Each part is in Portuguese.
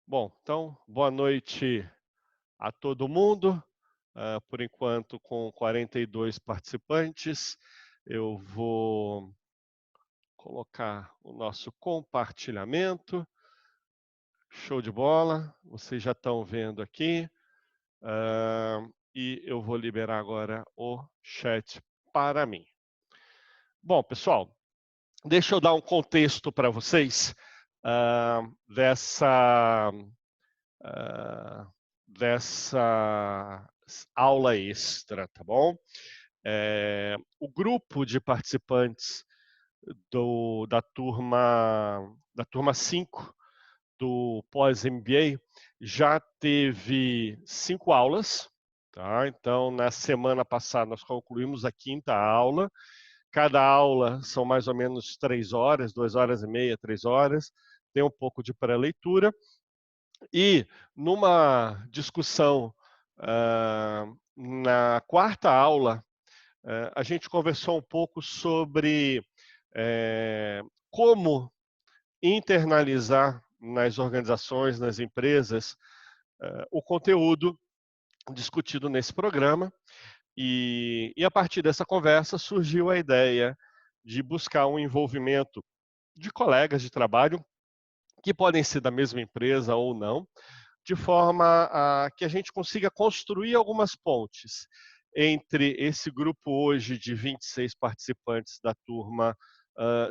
Bom, então, boa noite a todo mundo. Por enquanto, com 42 participantes, eu vou colocar o nosso compartilhamento. Show de bola, vocês já estão vendo aqui. E eu vou liberar agora o chat para mim. Bom, pessoal, deixa eu dar um contexto para vocês dessa ah, dessa aula extra, tá bom? O grupo de participantes da turma 5 do pós-MBA já teve 5 aulas, tá? Então, na semana passada, nós concluímos a 5ª aula. Cada aula são mais ou menos 3 horas, 2 horas e meia, 3 horas. Tem um pouco de pré-leitura. E numa discussão na 4ª aula, a gente conversou um pouco sobre como internalizar nas organizações, nas empresas, o conteúdo discutido nesse programa. E a partir dessa conversa surgiu a ideia de buscar um envolvimento de colegas de trabalho, que podem ser da mesma empresa ou não, de forma a que a gente consiga construir algumas pontes entre esse grupo hoje de 26 participantes da turma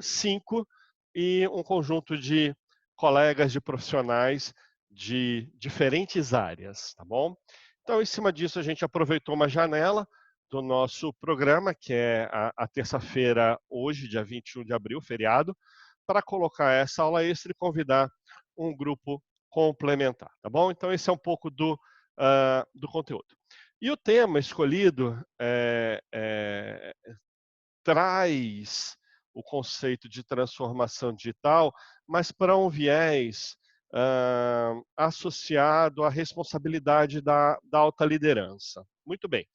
5 e um conjunto de colegas de profissionais de diferentes áreas, tá bom? Então, em cima disso, a gente aproveitou uma janela do nosso programa, que é a terça-feira, hoje, dia 21 de abril, feriado, para colocar essa aula extra e convidar um grupo complementar, tá bom? Então, esse é um pouco do conteúdo. E o tema escolhido traz o conceito de transformação digital, mas para um viés associado à responsabilidade da alta liderança. Muito bem.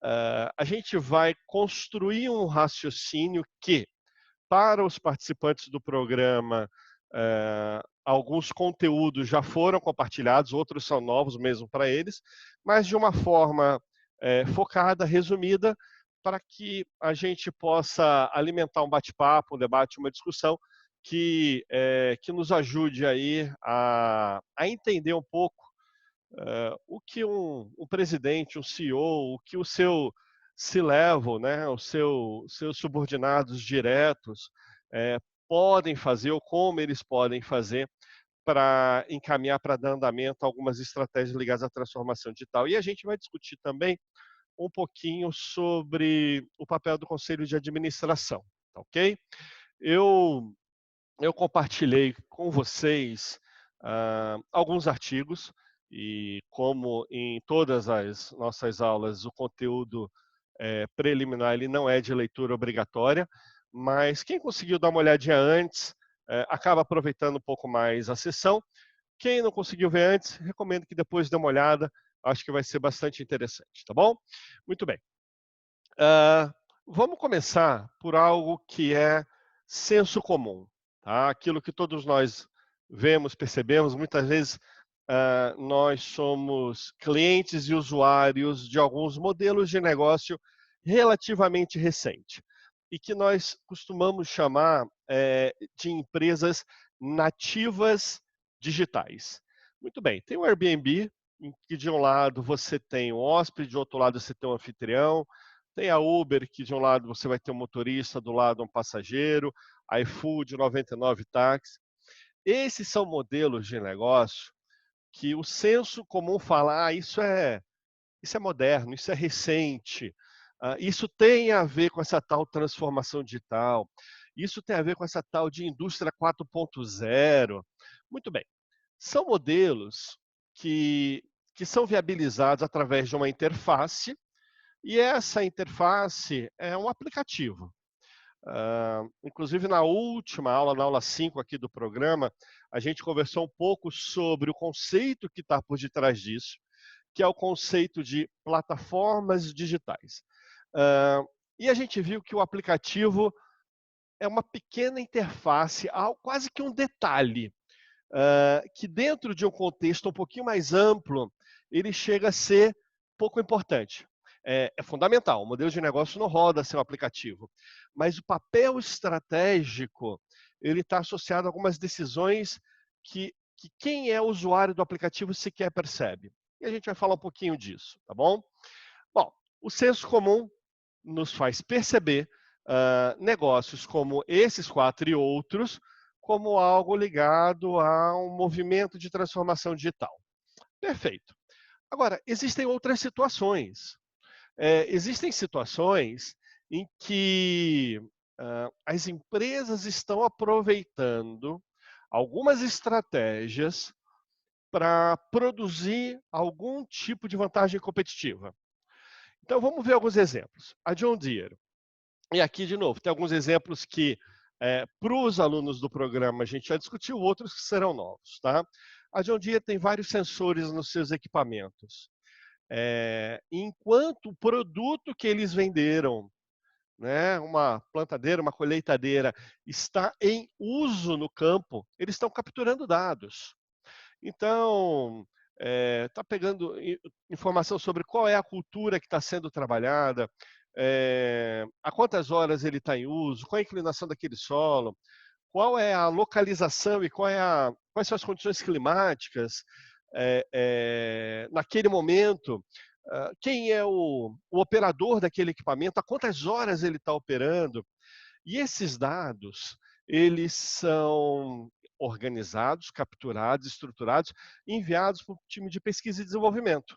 A gente vai construir um raciocínio que, para os participantes do programa, alguns conteúdos já foram compartilhados, outros são novos mesmo para eles, mas de uma forma focada, resumida, para que a gente possa alimentar um bate-papo, um debate, uma discussão que nos ajude aí a entender um pouco o que um presidente, um CEO, o que o seu C-level, né, seus subordinados diretos podem fazer ou como eles podem fazer para encaminhar para dar andamento algumas estratégias ligadas à transformação digital. E a gente vai discutir também um pouquinho sobre o papel do conselho de administração, tá ok? Eu, eu compartilhei com vocês alguns artigos e como em todas as nossas aulas o conteúdo preliminar ele não é de leitura obrigatória, mas quem conseguiu dar uma olhadinha antes acaba aproveitando um pouco mais a sessão. Quem não conseguiu ver antes, recomendo que depois dê uma olhada, acho que vai ser bastante interessante, tá bom? Muito bem. Vamos começar por algo que é senso comum, tá? Aquilo que todos nós vemos, percebemos, muitas vezes nós somos clientes e usuários de alguns modelos de negócio relativamente recente e que nós costumamos chamar de empresas nativas digitais. Muito bem, tem o Airbnb, em que de um lado você tem o hóspede, de outro lado você tem o anfitrião, tem a Uber, que de um lado você vai ter um motorista, do lado um passageiro, iFood, 99 táxi. Esses são modelos de negócio que o senso comum fala, isso é moderno, isso é recente, isso tem a ver com essa tal transformação digital, isso tem a ver com essa tal de indústria 4.0. Muito bem, são modelos que, que são viabilizados através de uma interface, e essa interface é um aplicativo. Inclusive, na última aula, na aula 5 aqui do programa, a gente conversou um pouco sobre o conceito que está por detrás disso, que é o conceito de plataformas digitais. E a gente viu que o aplicativo é uma pequena interface, quase que um detalhe que dentro de um contexto um pouquinho mais amplo, ele chega a ser pouco importante. É fundamental, o modelo de negócio não roda sem o aplicativo, mas o papel estratégico, ele está associado a algumas decisões que quem é usuário do aplicativo sequer percebe. E a gente vai falar um pouquinho disso, tá bom? Bom, o senso comum nos faz perceber negócios como esses 4 e outros como algo ligado a um movimento de transformação digital. Perfeito. Agora, existem outras situações. Existem situações em que as empresas estão aproveitando algumas estratégias para produzir algum tipo de vantagem competitiva. Então, vamos ver alguns exemplos. A John Deere. E aqui, de novo, tem alguns exemplos que, para os alunos do programa, a gente já discutiu, outros que serão novos. Tá? A John Deere tem vários sensores nos seus equipamentos. Enquanto o produto que eles venderam, né, uma plantadeira, uma colheitadeira, está em uso no campo, eles estão capturando dados. Então, está pegando informação sobre qual é a cultura que está sendo trabalhada, a quantas horas ele está em uso, qual a inclinação daquele solo, qual é a localização e quais são as condições climáticas naquele momento, quem é o operador daquele equipamento, a quantas horas ele está operando. E esses dados, eles são organizados, capturados, estruturados, enviados para o time de pesquisa e desenvolvimento.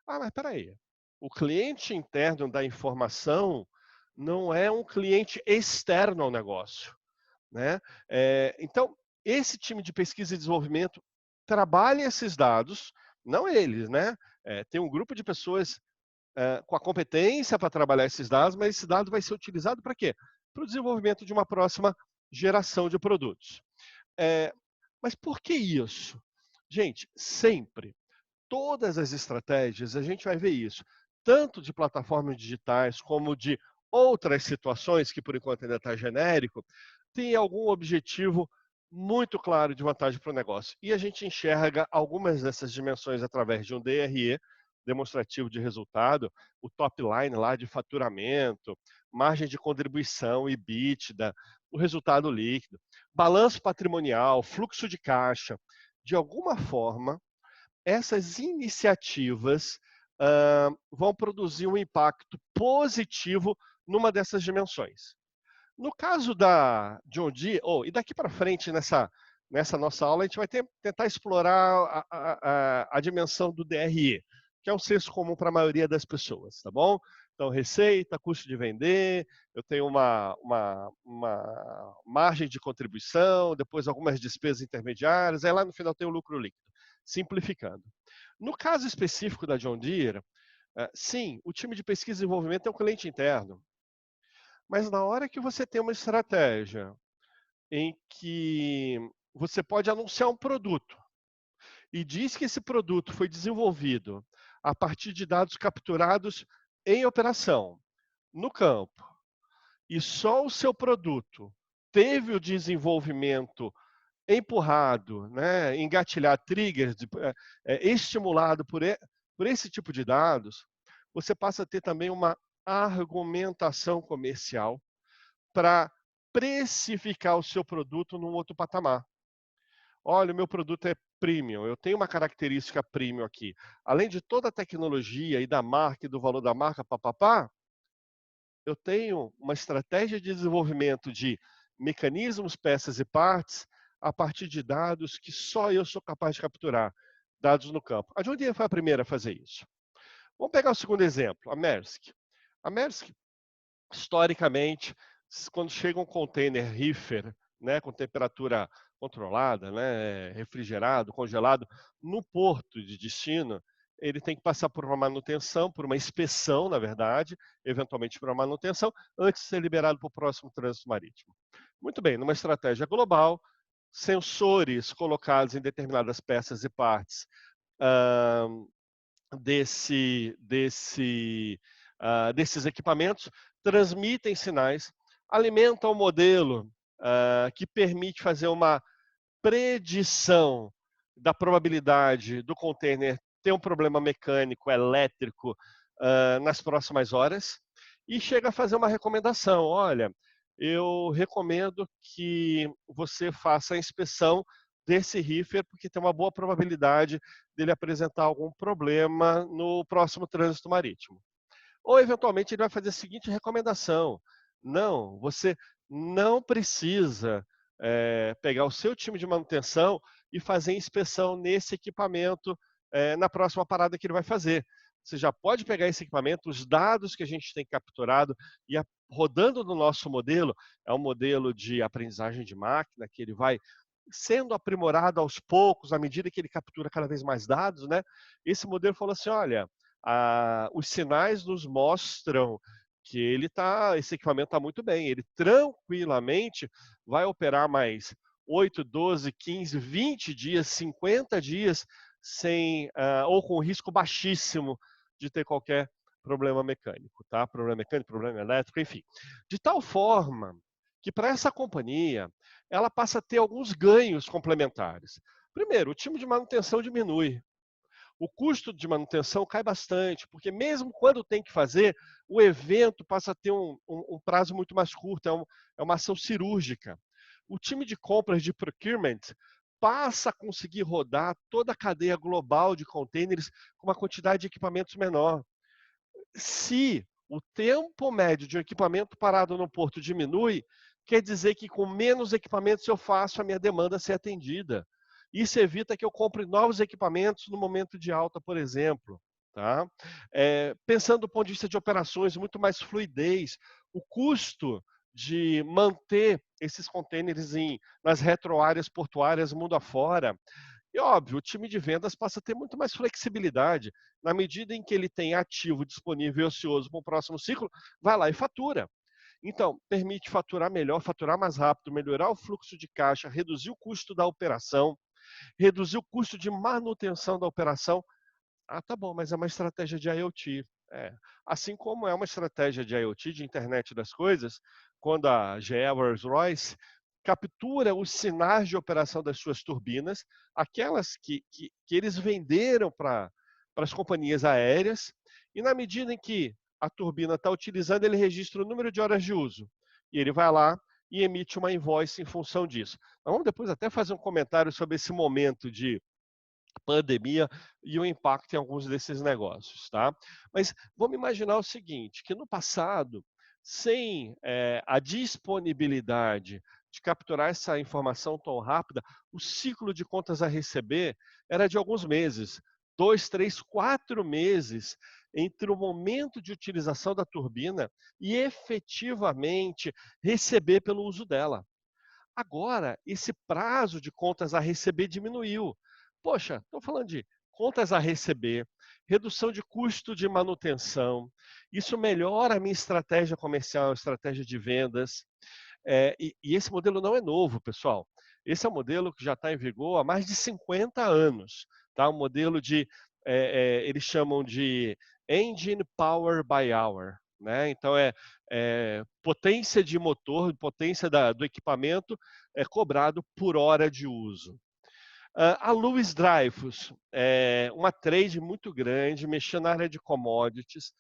Ah, mas espera aí. O cliente interno da informação não é um cliente externo ao negócio, né? Então, esse time de pesquisa e desenvolvimento trabalha esses dados, não eles, né? Tem um grupo de pessoas com a competência para trabalhar esses dados, mas esse dado vai ser utilizado para quê? Para o desenvolvimento de uma próxima geração de produtos. Mas por que isso? Gente, sempre, todas as estratégias, a gente vai ver isso, tanto de plataformas digitais como de outras situações, que por enquanto ainda está genérico, tem algum objetivo muito claro de vantagem para o negócio. E a gente enxerga algumas dessas dimensões através de um DRE, demonstrativo de resultado, o top line lá de faturamento, margem de contribuição, EBITDA, o resultado líquido, balanço patrimonial, fluxo de caixa. De alguma forma, essas iniciativas vão produzir um impacto positivo numa dessas dimensões. No caso da John Deere, e daqui para frente nessa nossa aula, a gente vai tentar explorar a dimensão do DRE, que é um senso comum para a maioria das pessoas, tá bom? Então, receita, custo de vender, eu tenho uma margem de contribuição, depois algumas despesas intermediárias, aí lá no final tem o lucro líquido, simplificando. No caso específico da John Deere, sim, o time de pesquisa e desenvolvimento é um cliente interno, mas na hora que você tem uma estratégia em que você pode anunciar um produto e diz que esse produto foi desenvolvido a partir de dados capturados em operação, no campo, e só o seu produto teve o desenvolvimento empurrado, né, engatilhar triggers, estimulado por esse tipo de dados, você passa a ter também uma argumentação comercial para precificar o seu produto num outro patamar. Olha, o meu produto é premium, eu tenho uma característica premium aqui. Além de toda a tecnologia e da marca e do valor da marca, papapá, eu tenho uma estratégia de desenvolvimento de mecanismos, peças e partes a partir de dados que só eu sou capaz de capturar, dados no campo. A John Deere foi a primeira a fazer isso. Vamos pegar o segundo exemplo, a Maersk. A Maersk, historicamente, quando chega um container reefer, né, com temperatura controlada, né, refrigerado, congelado, no porto de destino, ele tem que passar por uma manutenção, por uma inspeção, na verdade, eventualmente por uma manutenção, antes de ser liberado para o próximo trânsito marítimo. Muito bem, numa estratégia global, sensores colocados em determinadas peças e partes desses equipamentos transmitem sinais, alimentam o modelo que permite fazer uma predição da probabilidade do container ter um problema mecânico, elétrico, nas próximas horas, e chega a fazer uma recomendação. Olha, eu recomendo que você faça a inspeção desse reefer, porque tem uma boa probabilidade dele apresentar algum problema no próximo trânsito marítimo. Ou, eventualmente, ele vai fazer a seguinte recomendação: não, você não precisa pegar o seu time de manutenção e fazer inspeção nesse equipamento na próxima parada que ele vai fazer. Você já pode pegar esse equipamento, os dados que a gente tem capturado e rodando no nosso modelo, é um modelo de aprendizagem de máquina, que ele vai sendo aprimorado aos poucos, à medida que ele captura cada vez mais dados, né? Esse modelo falou assim: olha, os sinais nos mostram que esse equipamento está muito bem. Ele tranquilamente vai operar mais 8, 12, 15, 20 dias, 50 dias, ou com risco baixíssimo de ter qualquer problema mecânico, tá? Problema mecânico, problema elétrico, enfim. De tal forma que, para essa companhia, ela passa a ter alguns ganhos complementares. Primeiro, o time de manutenção diminui. O custo de manutenção cai bastante, porque mesmo quando tem que fazer, o evento passa a ter um prazo muito mais curto, é uma ação cirúrgica. O time de compras de procurement passa a conseguir rodar toda a cadeia global de containers com uma quantidade de equipamentos menor. Se o tempo médio de um equipamento parado no porto diminui, quer dizer que com menos equipamentos eu faço a minha demanda ser atendida. Isso evita que eu compre novos equipamentos no momento de alta, por exemplo. Tá? Pensando do ponto de vista de operações, muito mais fluidez. O custo de manter esses containers nas retroáreas portuárias mundo afora. E, óbvio, o time de vendas passa a ter muito mais flexibilidade. Na medida em que ele tem ativo disponível e ocioso para o próximo ciclo, vai lá e fatura. Então, permite faturar melhor, faturar mais rápido, melhorar o fluxo de caixa, reduzir o custo da operação, reduzir o custo de manutenção da operação. Ah, tá bom, mas é uma estratégia de IoT. Assim como é uma estratégia de IoT, de internet das coisas, quando a GE Rolls-Royce captura os sinais de operação das suas turbinas, aquelas que eles venderam para as companhias aéreas, e na medida em que a turbina está utilizando, ele registra o número de horas de uso. E ele vai lá e emite uma invoice em função disso. Nós vamos depois até fazer um comentário sobre esse momento de pandemia e o impacto em alguns desses negócios, tá? Mas vamos imaginar o seguinte, que no passado, sem a disponibilidade de capturar essa informação tão rápida, o ciclo de contas a receber era de alguns meses, 2, 3, 4 meses entre o momento de utilização da turbina e efetivamente receber pelo uso dela. Agora, esse prazo de contas a receber diminuiu. Poxa, estou falando de contas a receber, redução de custo de manutenção, isso melhora a minha estratégia comercial, estratégia de vendas. E esse modelo não é novo, pessoal. Esse é um modelo que já está em vigor há mais de 50 anos. Tá? Um modelo eles chamam de Engine Power by Hour. Né? Então, potência de motor, potência do equipamento é cobrado por hora de uso. A Louis Dreyfus, uma trade muito grande, mexendo na área de commodities,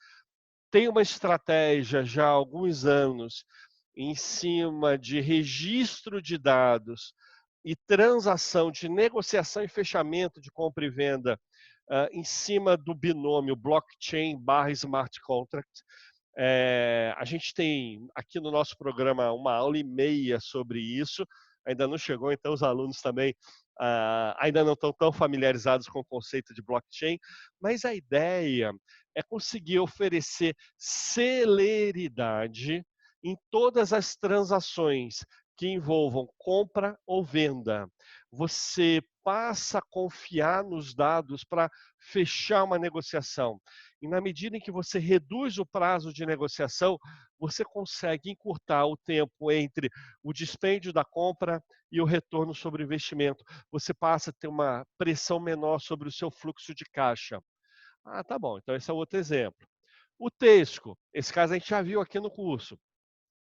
tem uma estratégia já há alguns anos em cima de registro de dados e transação de negociação e fechamento de compra e venda em cima do binômio blockchain barra smart contract. A gente tem aqui no nosso programa uma aula e meia sobre isso, ainda não chegou, então os alunos também ainda não estão tão familiarizados com o conceito de blockchain, mas a ideia é conseguir oferecer celeridade em todas as transações que envolvam compra ou venda. Você passa a confiar nos dados para fechar uma negociação. E na medida em que você reduz o prazo de negociação, você consegue encurtar o tempo entre o dispêndio da compra e o retorno sobre o investimento. Você passa a ter uma pressão menor sobre o seu fluxo de caixa. Ah, tá bom, então esse é outro exemplo. O Tesco, esse caso a gente já viu aqui no curso.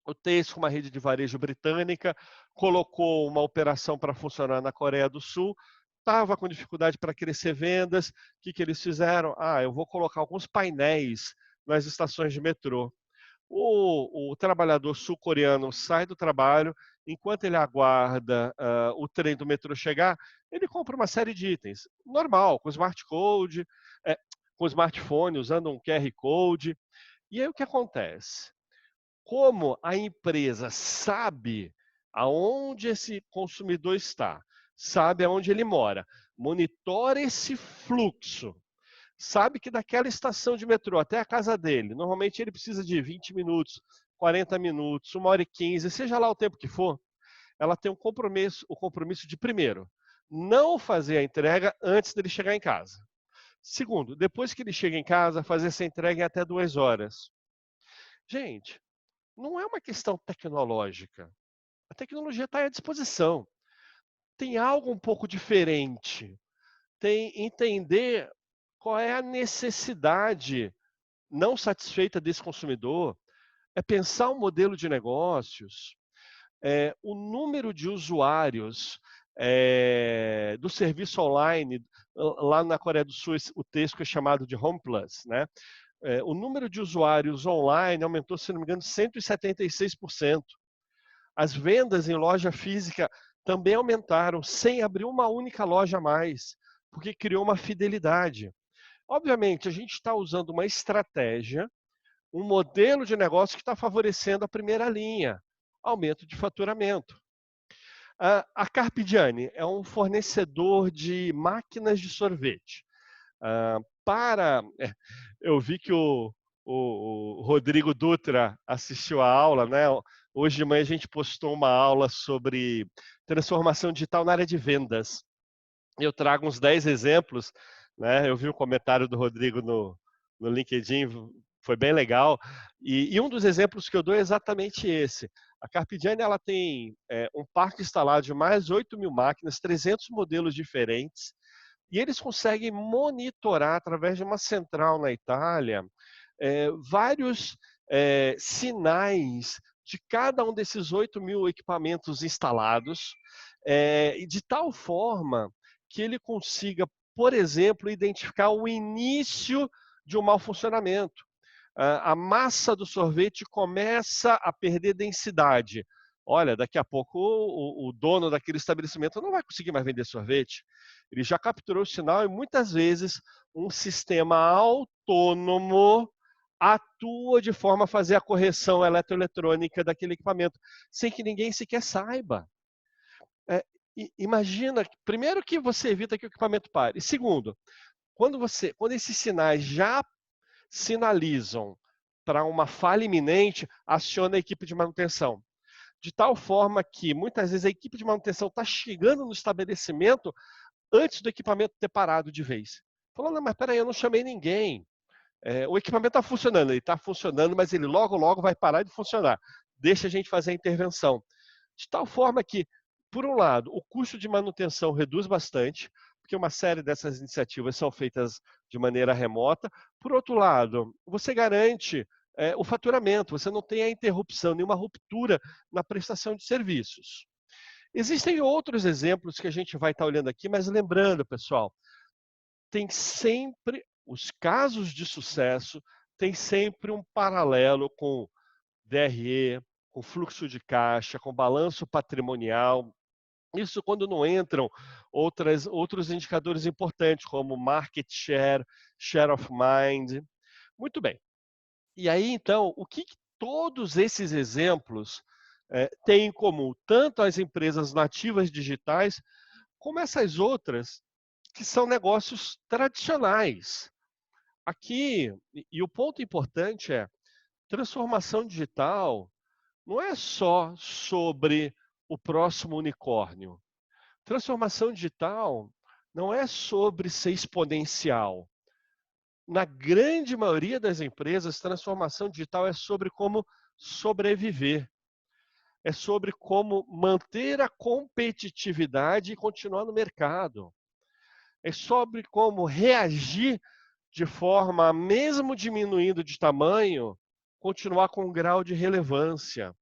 O Tesco, uma rede de varejo britânica, colocou uma operação para funcionar na Coreia do Sul, estava com dificuldade para crescer vendas. O que eles fizeram? Eu vou colocar alguns painéis nas estações de metrô. O trabalhador sul-coreano sai do trabalho, enquanto ele aguarda o trem do metrô chegar, ele compra uma série de itens. Normal, com smart code, com smartphone, usando um QR Code. E aí o que acontece? Como a empresa sabe aonde esse consumidor está, sabe aonde ele mora, monitora esse fluxo, sabe que daquela estação de metrô até a casa dele, normalmente ele precisa de 20 minutos, 40 minutos, 1h15, seja lá o tempo que for, ela tem o compromisso de, primeiro, não fazer a entrega antes dele chegar em casa. Segundo, depois que ele chega em casa, fazer essa entrega em até 2 horas. Gente, não é uma questão tecnológica. A tecnologia está à disposição. Tem algo um pouco diferente. Tem entender qual é a necessidade não satisfeita desse consumidor, é pensar um modelo de negócios, o número de usuários do serviço online, lá na Coreia do Sul, o texto é chamado de Home Plus, né? O número de usuários online aumentou, se não me engano, 176%. As vendas em loja física também aumentaram, sem abrir uma única loja a mais, porque criou uma fidelidade. Obviamente, a gente está usando uma estratégia, um modelo de negócio que está favorecendo a primeira linha, aumento de faturamento. A Carpigiani é um fornecedor de máquinas de sorvete. Eu vi que o Rodrigo Dutra assistiu a aula, né? Hoje de manhã a gente postou uma aula sobre transformação digital na área de vendas. Eu trago uns 10 exemplos, né? Eu vi um comentário do Rodrigo no LinkedIn, foi bem legal. E um dos exemplos que eu dou é exatamente esse. A Carpigiani ela tem um parque instalado de mais de 8.000 máquinas, 300 modelos diferentes, e eles conseguem monitorar, através de uma central na Itália, vários sinais de cada um desses 8.000 equipamentos instalados, e de tal forma que ele consiga, por exemplo, identificar o início de um mau funcionamento. A massa do sorvete começa a perder densidade. Olha, daqui a pouco o dono daquele estabelecimento não vai conseguir mais vender sorvete. Ele já capturou o sinal e muitas vezes um sistema autônomo atua de forma a fazer a correção eletroeletrônica daquele equipamento, sem que ninguém sequer saiba. Imagina, primeiro que você evita que o equipamento pare. E segundo, quando esses sinais já sinalizam para uma falha iminente, aciona a equipe de manutenção. De tal forma que, muitas vezes, a equipe de manutenção está chegando no estabelecimento antes do equipamento ter parado de vez. Falando, não, mas peraí, eu não chamei ninguém. O equipamento está funcionando, ele está funcionando, mas ele logo, logo vai parar de funcionar. Deixa a gente fazer a intervenção. De tal forma que, por um lado, o custo de manutenção reduz bastante, porque uma série dessas iniciativas são feitas de maneira remota. Por outro lado, você garante o faturamento, você não tem a interrupção, nenhuma ruptura na prestação de serviços. Existem outros exemplos que a gente vai estar olhando aqui, mas lembrando, pessoal, tem sempre os casos de sucesso, tem sempre um paralelo com DRE, com fluxo de caixa, com balanço patrimonial. Isso quando não entram outros indicadores importantes, como market share, share of mind. Muito bem. E aí, então, o que todos esses exemplos têm em comum? Tanto as empresas nativas digitais, como essas outras que são negócios tradicionais. Aqui, e o ponto importante é, transformação digital não é só sobre o próximo unicórnio. Transformação digital não é sobre ser exponencial. Na grande maioria das empresas, transformação digital é sobre como sobreviver. É sobre como manter a competitividade e continuar no mercado. É sobre como reagir de forma, mesmo diminuindo de tamanho, continuar com um grau de relevância.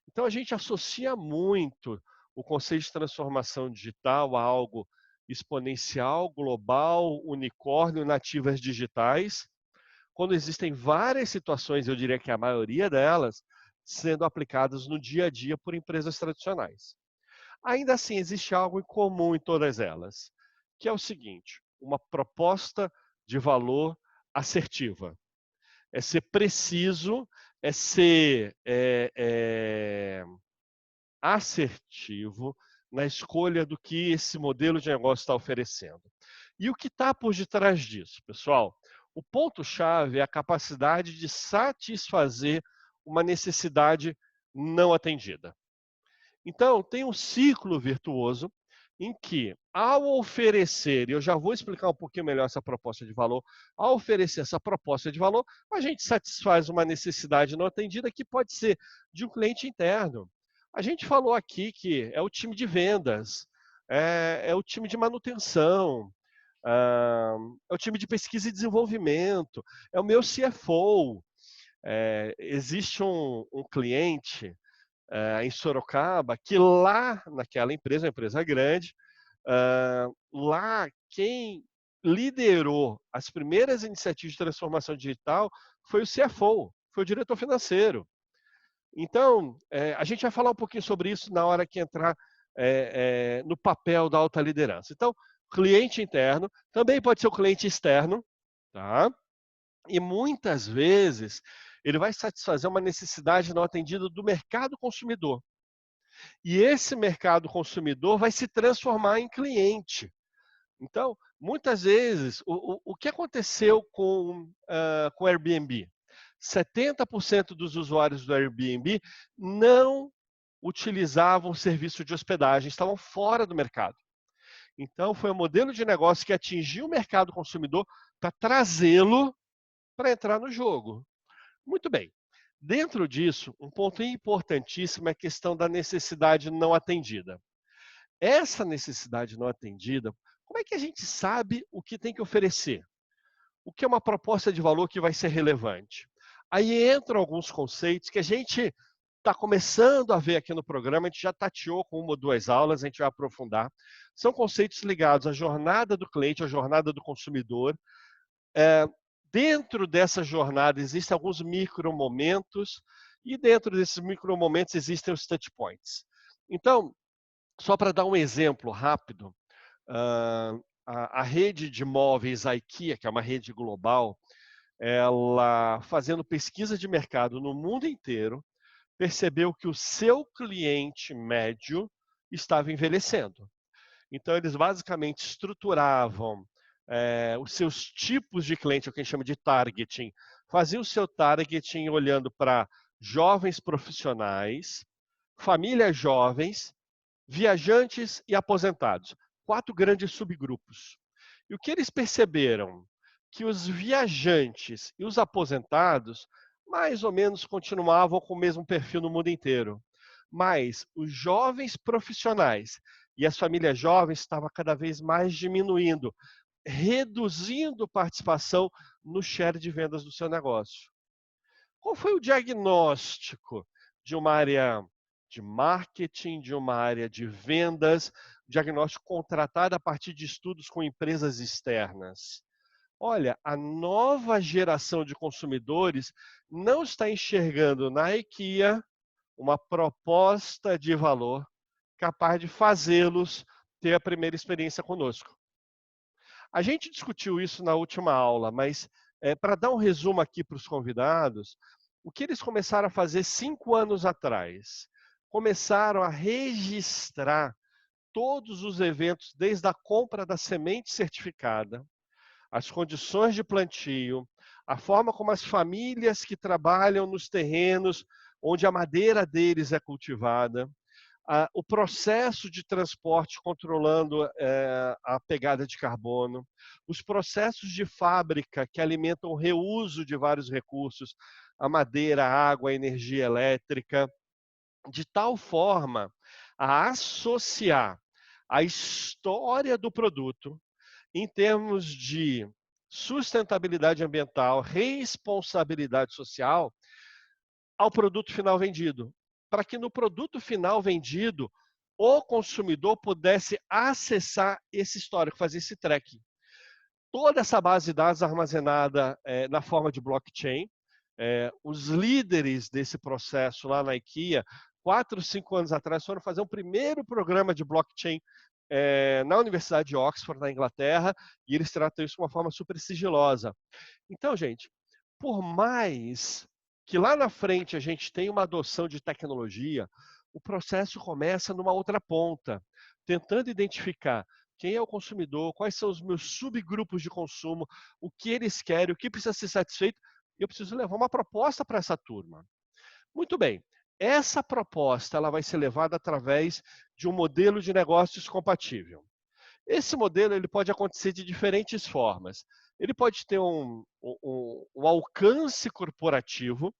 Então, a gente associa muito o conceito de transformação digital a algo exponencial, global, unicórnio, nativas digitais, quando existem várias situações, eu diria que a maioria delas, sendo aplicadas no dia a dia por empresas tradicionais. Ainda assim, existe algo em comum em todas elas, que é o seguinte: uma proposta de valor assertiva. É ser preciso, é ser assertivo na escolha do que esse modelo de negócio está oferecendo. E o que está por detrás disso, pessoal? O ponto-chave é a capacidade de satisfazer uma necessidade não atendida. Então, tem um ciclo virtuoso em que, ao oferecer, e eu já vou explicar um pouquinho melhor essa proposta de valor, ao oferecer essa proposta de valor, a gente satisfaz uma necessidade não atendida que pode ser de um cliente interno. A gente falou aqui que é o time de vendas, é o time de manutenção, é o time de pesquisa e desenvolvimento, é o meu CFO. Existe um cliente em Sorocaba, que lá naquela empresa, uma empresa grande, lá quem liderou as primeiras iniciativas de transformação digital foi o CFO, foi o diretor financeiro. Então, a gente vai falar um pouquinho sobre isso na hora que entrar no papel da alta liderança. Então, cliente interno, também pode ser o cliente externo, tá? E muitas vezes ele vai satisfazer uma necessidade não atendida do mercado consumidor. E esse mercado consumidor vai se transformar em cliente. Então, muitas vezes, o que aconteceu com o Airbnb? 70% dos usuários do Airbnb não utilizavam o serviço de hospedagem, estavam fora do mercado. Então, foi um modelo de negócio que atingiu o mercado consumidor para trazê-lo para entrar no jogo. Muito bem. Dentro disso, um ponto importantíssimo é a questão da necessidade não atendida. Essa necessidade não atendida, como é que a gente sabe o que tem que oferecer? O que é uma proposta de valor que vai ser relevante? Aí entram alguns conceitos que a gente está começando a ver aqui no programa, a gente já tateou com uma ou duas aulas, a gente vai aprofundar. São conceitos ligados à jornada do cliente, à jornada do consumidor. Dentro dessa jornada existem alguns micromomentos, e dentro desses micromomentos existem os touch points. Então, só para dar um exemplo rápido, a rede de móveis IKEA, que é uma rede global, ela fazendo pesquisa de mercado no mundo inteiro, percebeu que o seu cliente médio estava envelhecendo. Então, eles basicamente estruturavam os seus tipos de cliente, o que a gente chama de targeting. Faziam o seu targeting olhando para jovens profissionais, famílias jovens, viajantes e aposentados. 4 grandes subgrupos. E o que eles perceberam? Que os viajantes e os aposentados mais ou menos continuavam com o mesmo perfil no mundo inteiro. Mas os jovens profissionais e as famílias jovens estavam cada vez mais diminuindo, reduzindo participação no share de vendas do seu negócio. Qual foi o diagnóstico de uma área de marketing, de uma área de vendas, diagnóstico contratado a partir de estudos com empresas externas? Olha, a nova geração de consumidores não está enxergando na IKEA uma proposta de valor capaz de fazê-los ter a primeira experiência conosco. A gente discutiu isso na última aula, mas para dar um resumo aqui para os convidados, o que eles começaram a fazer 5 anos atrás? Começaram a registrar todos os eventos, desde a compra da semente certificada, as condições de plantio, a forma como as famílias que trabalham nos terrenos onde a madeira deles é cultivada, o processo de transporte controlando a pegada de carbono, os processos de fábrica que alimentam o reuso de vários recursos, a madeira, a água, a energia elétrica, de tal forma a associar a história do produto em termos de sustentabilidade ambiental, responsabilidade social, ao produto final vendido. para que no produto final vendido, o consumidor pudesse acessar esse histórico, fazer esse tracking. Toda essa base de dados armazenada na forma de blockchain. Os líderes desse processo lá na IKEA, 4, 5 anos atrás, foram fazer um primeiro programa de blockchain na Universidade de Oxford, na Inglaterra, e eles tratam isso de uma forma super sigilosa. Então, gente, por mais que lá na frente a gente tenha uma adoção de tecnologia, o processo começa numa outra ponta, tentando identificar quem é o consumidor, quais são os meus subgrupos de consumo, o que eles querem, o que precisa ser satisfeito, e eu preciso levar uma proposta para essa turma. Muito bem, essa proposta ela vai ser levada através de um modelo de negócios compatível. Esse modelo ele pode acontecer de diferentes formas. Ele pode ter um alcance corporativo.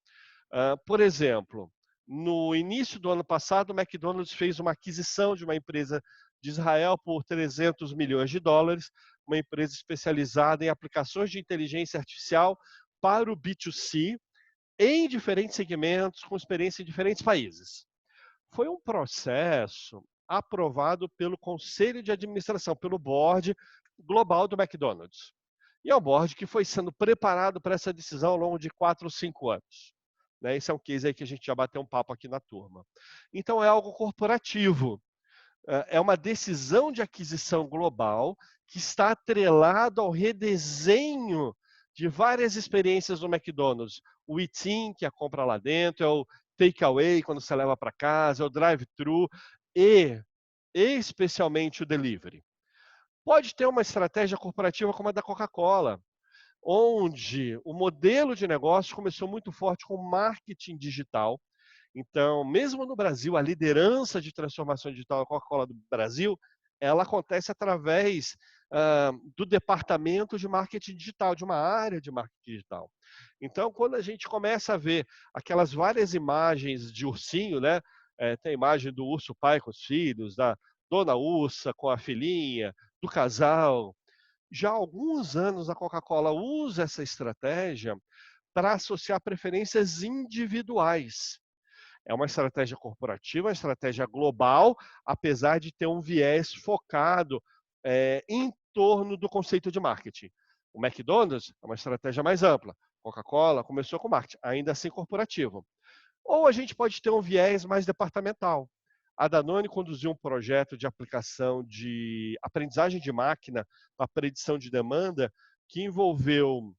Por exemplo, no início do ano passado, o McDonald's fez uma aquisição de uma empresa de Israel por 300 milhões de dólares, uma empresa especializada em aplicações de inteligência artificial para o B2C, em diferentes segmentos, com experiência em diferentes países. Foi um processo aprovado pelo Conselho de Administração, pelo Board Global do McDonald's. E é um board que foi sendo preparado para essa decisão ao longo de 4 ou 5 anos. Esse é um case aí que a gente já bateu um papo aqui na turma. Então, é algo corporativo. É uma decisão de aquisição global que está atrelado ao redesenho de várias experiências do McDonald's. O eat-in, que é a compra lá dentro, é o takeaway, quando você leva para casa, é o drive-thru e, especialmente, o delivery. Pode ter uma estratégia corporativa como a da Coca-Cola, onde o modelo de negócio começou muito forte com marketing digital. Então, mesmo no Brasil, a liderança de transformação digital da Coca-Cola do Brasil, ela acontece através do departamento de marketing digital, de uma área de marketing digital. Então, quando a gente começa a ver aquelas várias imagens de ursinho, né? Tem a imagem do urso pai com os filhos, da dona ursa com a filhinha, do casal. Já há alguns anos a Coca-Cola usa essa estratégia para associar preferências individuais. É uma estratégia corporativa, uma estratégia global, apesar de ter um viés focado em torno do conceito de marketing. O McDonald's é uma estratégia mais ampla. Coca-Cola começou com marketing, ainda assim corporativo. Ou a gente pode ter um viés mais departamental. A Danone conduziu um projeto de aplicação de aprendizagem de máquina para predição de demanda que envolveu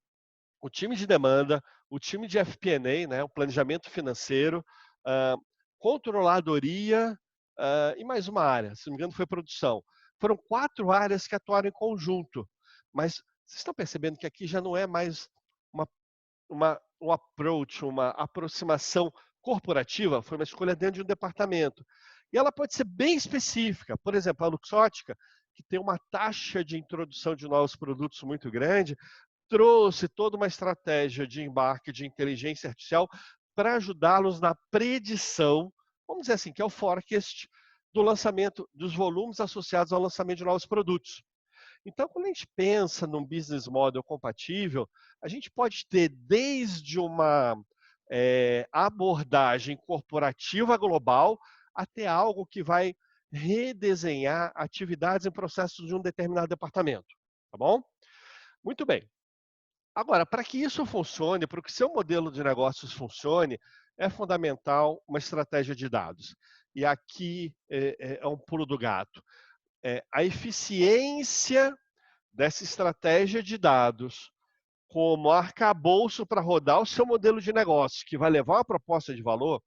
o time de demanda, o time de FP&A, né, o planejamento financeiro, controladoria e mais uma área, se não me engano foi produção. Foram 4 áreas que atuaram em conjunto, mas vocês estão percebendo que aqui já não é mais um approach, uma aproximação corporativa, foi uma escolha dentro de um departamento. E ela pode ser bem específica. Por exemplo, a Luxótica, que tem uma taxa de introdução de novos produtos muito grande, trouxe toda uma estratégia de embarque de inteligência artificial para ajudá-los na predição, vamos dizer assim, que é o forecast do lançamento, dos volumes associados ao lançamento de novos produtos. Então, quando a gente pensa num business model compatível, a gente pode ter desde uma abordagem corporativa global até algo que vai redesenhar atividades e processos de um determinado departamento. Tá bom? Muito bem. Agora, para que isso funcione, para que o seu modelo de negócios funcione, é fundamental uma estratégia de dados. E aqui é um pulo do gato. A eficiência dessa estratégia de dados como arcabouço para rodar o seu modelo de negócio, que vai levar uma proposta de valor,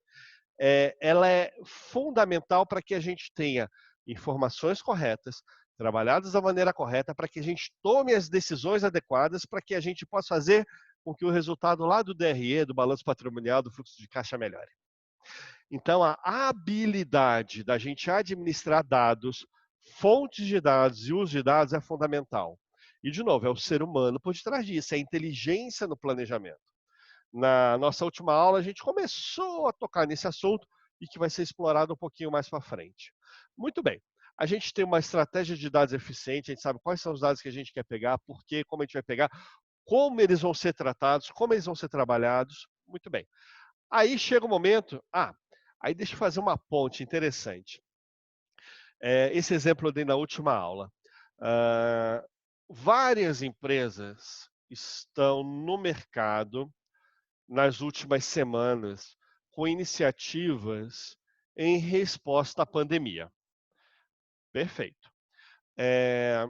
ela é fundamental para que a gente tenha informações corretas, trabalhadas da maneira correta, para que a gente tome as decisões adequadas, para que a gente possa fazer com que o resultado lá do DRE, do balanço patrimonial, do fluxo de caixa melhore. Então, a habilidade da gente administrar dados, fontes de dados e uso de dados é fundamental. E, de novo, é o ser humano por detrás disso, é a inteligência no planejamento. Na nossa última aula, a gente começou a tocar nesse assunto e que vai ser explorado um pouquinho mais para frente. Muito bem. A gente tem uma estratégia de dados eficiente, a gente sabe quais são os dados que a gente quer pegar, por quê, como a gente vai pegar, como eles vão ser tratados, como eles vão ser trabalhados. Muito bem. Aí chega o momento, Aí deixa eu fazer uma ponte interessante. Esse exemplo eu dei na última aula. Ah, várias empresas estão no mercado nas últimas semanas com iniciativas em resposta à pandemia. Perfeito. Eh,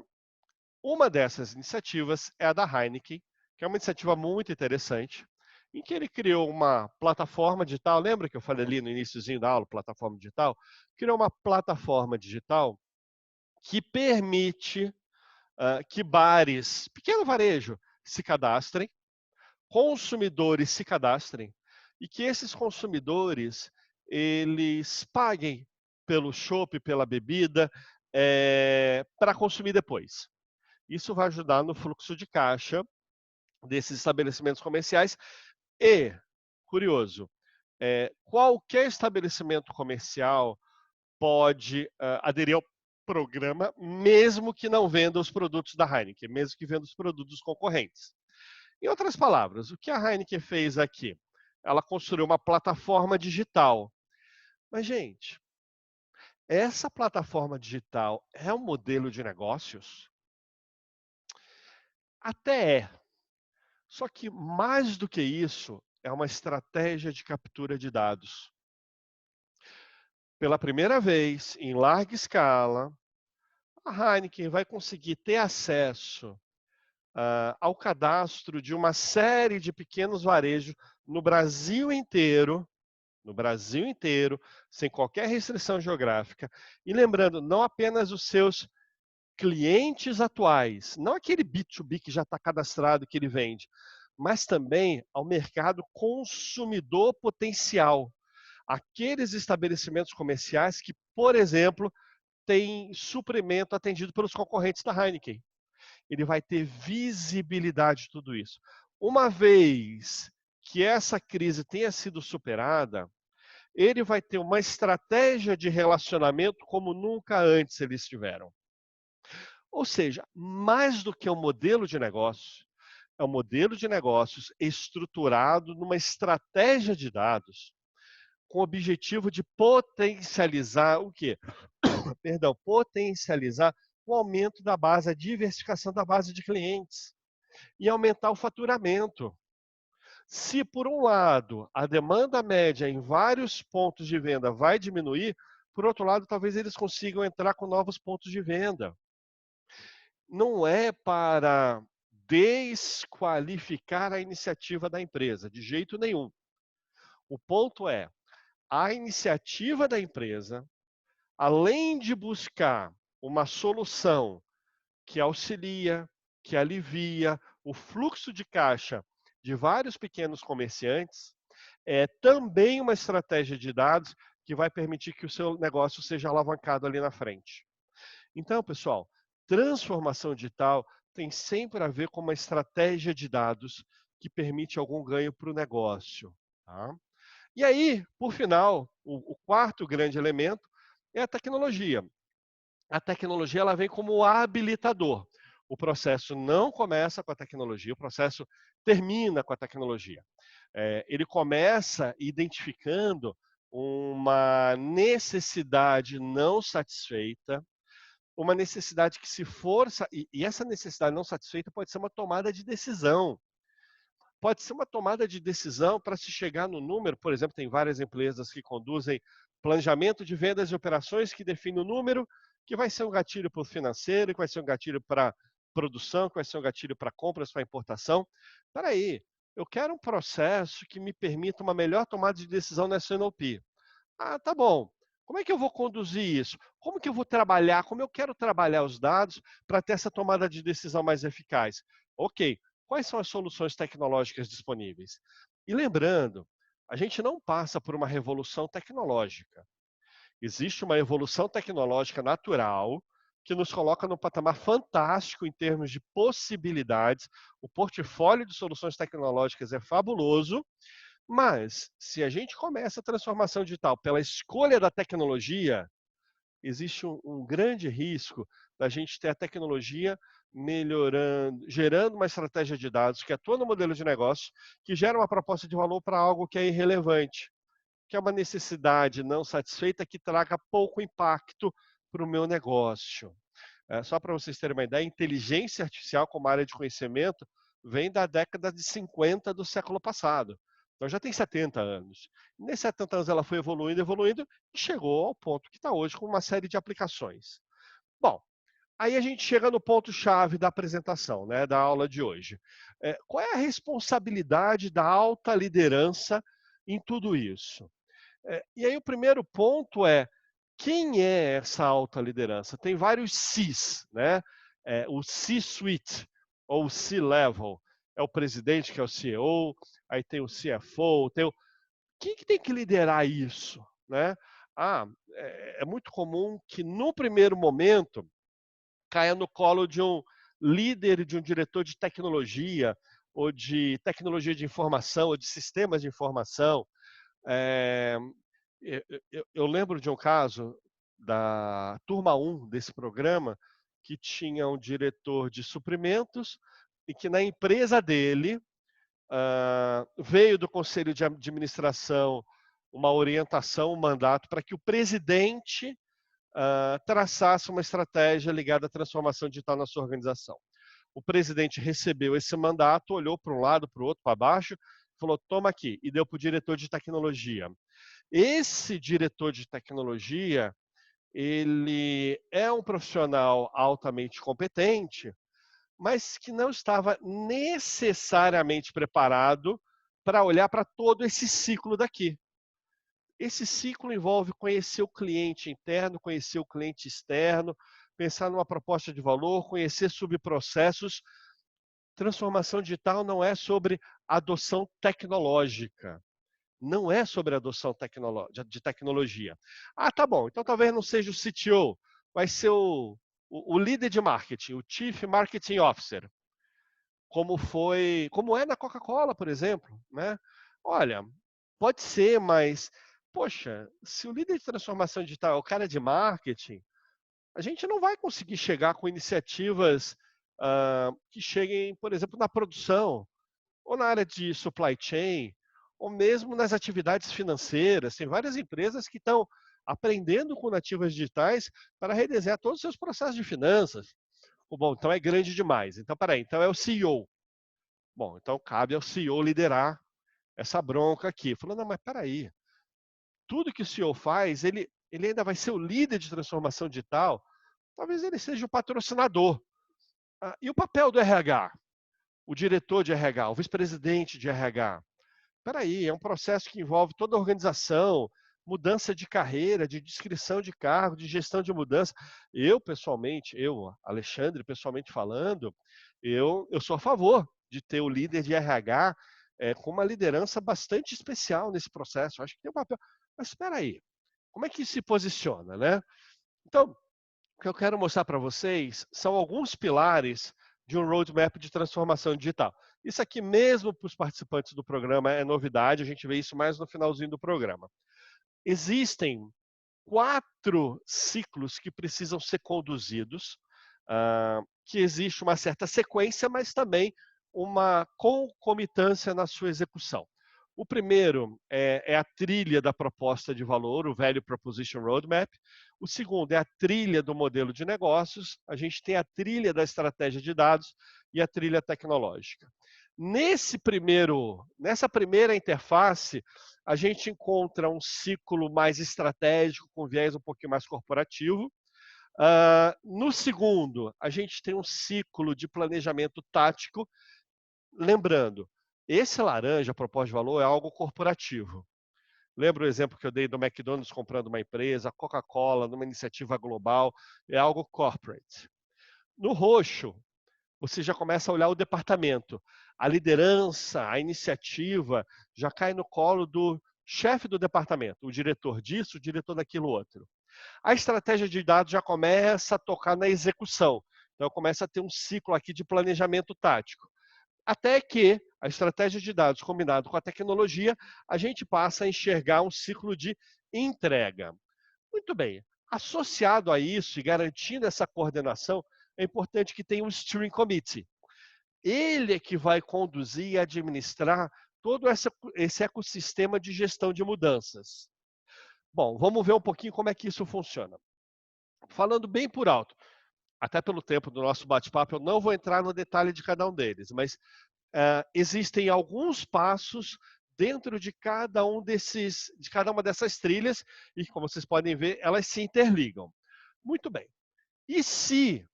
uma dessas iniciativas é a da Heineken, que é uma iniciativa muito interessante, em que ele criou uma plataforma digital. Lembra que eu falei ali no iniciozinho da aula, plataforma digital? Criou uma plataforma digital que permite que bares, pequeno varejo, se cadastrem, consumidores se cadastrem e que esses consumidores eles paguem pelo chopp, pela bebida, para consumir depois. Isso vai ajudar no fluxo de caixa desses estabelecimentos comerciais e, curioso, qualquer estabelecimento comercial pode aderir ao programa, mesmo que não venda os produtos da Heineken, mesmo que venda os produtos concorrentes. Em outras palavras, o que a Heineken fez aqui? Ela construiu uma plataforma digital. Mas, gente, essa plataforma digital é um modelo de negócios? Até é. Só que mais do que isso, é uma estratégia de captura de dados. Pela primeira vez, em larga escala, a Heineken vai conseguir ter acesso ao cadastro de uma série de pequenos varejos no Brasil inteiro, sem qualquer restrição geográfica. E lembrando, não apenas os seus clientes atuais, não aquele B2B que já está cadastrado que ele vende, mas também ao mercado consumidor potencial. Aqueles estabelecimentos comerciais que, por exemplo, têm suprimento atendido pelos concorrentes da Heineken. Ele vai ter visibilidade de tudo isso. Uma vez que essa crise tenha sido superada, ele vai ter uma estratégia de relacionamento como nunca antes eles tiveram. Ou seja, mais do que um modelo de negócio, é um modelo de negócios estruturado numa estratégia de dados com o objetivo de potencializar o quê? Perdão, potencializar o aumento da base, a diversificação da base de clientes e aumentar o faturamento. Se, por um lado, a demanda média em vários pontos de venda vai diminuir, por outro lado, talvez eles consigam entrar com novos pontos de venda. Não é para desqualificar a iniciativa da empresa, de jeito nenhum. O ponto é, a iniciativa da empresa, além de buscar uma solução que auxilia, que alivia o fluxo de caixa de vários pequenos comerciantes, é também uma estratégia de dados que vai permitir que o seu negócio seja alavancado ali na frente. Então, pessoal, transformação digital tem sempre a ver com uma estratégia de dados que permite algum ganho para o negócio. Tá? E aí, por final, o quarto grande elemento é a tecnologia. A tecnologia ela vem como habilitador. O processo não começa com a tecnologia, o processo termina com a tecnologia. Ele começa identificando uma necessidade não satisfeita, uma necessidade que se força, e essa necessidade não satisfeita pode ser uma tomada de decisão. Pode ser uma tomada de decisão para se chegar no número, por exemplo, tem várias empresas que conduzem planejamento de vendas e operações que define o número, que vai ser um gatilho para o financeiro, que vai ser um gatilho para produção, que vai ser um gatilho para compras, para importação. Espera aí, eu quero um processo que me permita uma melhor tomada de decisão na SNOP. Ah, tá bom. Como é que eu vou conduzir isso? Como que eu vou trabalhar? Como eu quero trabalhar os dados para ter essa tomada de decisão mais eficaz? Ok. Quais são as soluções tecnológicas disponíveis? E lembrando, a gente não passa por uma revolução tecnológica. Existe uma evolução tecnológica natural que nos coloca num patamar fantástico em termos de possibilidades. O portfólio de soluções tecnológicas é fabuloso, mas, se a gente começa a transformação digital pela escolha da tecnologia, existe um grande risco da gente ter a tecnologia melhorando, gerando uma estratégia de dados que atua no modelo de negócio, que gera uma proposta de valor para algo que é irrelevante, que é uma necessidade não satisfeita que traga pouco impacto para o meu negócio. Só para vocês terem uma ideia, a inteligência artificial como área de conhecimento vem da década de 50 do século passado. Então já tem 70 anos. Nesses 70 anos ela foi evoluindo, evoluindo e chegou ao ponto que está hoje com uma série de aplicações. Bom, aí a gente chega no ponto-chave da apresentação, né, da aula de hoje. Qual é a responsabilidade da alta liderança em tudo isso? E aí o primeiro ponto é, quem é essa alta liderança? Tem vários Cs, né? O C-suite, ou C-level, é o presidente, que é o CEO, aí tem o CFO, quem que tem que liderar isso? Né? É muito comum que no primeiro momento caia no colo de um líder, de um diretor de tecnologia, ou de tecnologia de informação, ou de sistemas de informação. É, eu lembro de um caso da turma 1 desse programa, que tinha um diretor de suprimentos e que na empresa dele veio do conselho de administração uma orientação, um mandato para que o presidente traçasse uma estratégia ligada à transformação digital na sua organização. O presidente recebeu esse mandato, olhou para um lado, para o outro, para baixo, falou, toma aqui, e deu para o diretor de tecnologia. Esse diretor de tecnologia, ele é um profissional altamente competente, mas que não estava necessariamente preparado para olhar para todo esse ciclo daqui. Esse ciclo envolve conhecer o cliente interno, conhecer o cliente externo, pensar numa proposta de valor, conhecer subprocessos. Transformação digital não é sobre adoção tecnológica. Não é sobre adoção de tecnologia. Tá bom, então talvez não seja o CTO, vai ser o líder de marketing, o Chief Marketing Officer, como é na Coca-Cola, por exemplo, né? Olha, pode ser, mas, poxa, se o líder de transformação digital é o cara de marketing, a gente não vai conseguir chegar com iniciativas que cheguem, por exemplo, na produção, ou na área de supply chain, ou mesmo nas atividades financeiras. Tem várias empresas que estão aprendendo com nativas digitais para redesenhar todos os seus processos de finanças. Bom, então é grande demais. Então, peraí, então é o CEO. Bom, então cabe ao CEO liderar essa bronca aqui. Falou, não, mas peraí, tudo que o CEO faz, ele ainda vai ser o líder de transformação digital, talvez ele seja o patrocinador. E o papel do RH? O diretor de RH, o vice-presidente de RH? Peraí, é um processo que envolve toda a organização, mudança de carreira, de descrição de cargo, de gestão de mudança. Pessoalmente, Alexandre, pessoalmente falando, eu sou a favor de ter o líder de RH com uma liderança bastante especial nesse processo. Acho que tem um papel. Mas espera aí, como é que se posiciona, né? Então, o que eu quero mostrar para vocês são alguns pilares de um roadmap de transformação digital. Isso aqui mesmo para os participantes do programa é novidade, a gente vê isso mais no finalzinho do programa. Existem 4 ciclos que precisam ser conduzidos, que existe uma certa sequência, mas também uma concomitância na sua execução. O primeiro é a trilha da proposta de valor, o Value Proposition Roadmap. O segundo é a trilha do modelo de negócios. A gente tem a trilha da estratégia de dados e a trilha tecnológica. Nessa primeira interface, a gente encontra um ciclo mais estratégico, com viés um pouquinho mais corporativo. No segundo, a gente tem um ciclo de planejamento tático. Lembrando, esse laranja, proposta de valor, é algo corporativo. Lembra o exemplo que eu dei do McDonald's comprando uma empresa, Coca-Cola, numa iniciativa global, é algo corporate. No roxo, você já começa a olhar o departamento. A liderança, a iniciativa, já cai no colo do chefe do departamento, o diretor disso, o diretor daquilo outro. A estratégia de dados já começa a tocar na execução. Então, começa a ter um ciclo aqui de planejamento tático. Até que a estratégia de dados combinado com a tecnologia, a gente passa a enxergar um ciclo de entrega. Muito bem. Associado a isso e garantindo essa coordenação, é importante que tenha um Steering Committee. Ele é que vai conduzir e administrar todo esse ecossistema de gestão de mudanças. Bom, vamos ver um pouquinho como é que isso funciona. Falando bem por alto, até pelo tempo do nosso bate-papo, eu não vou entrar no detalhe de cada um deles, mas existem alguns passos dentro de de cada uma dessas trilhas, e como vocês podem ver, elas se interligam. Muito bem. E se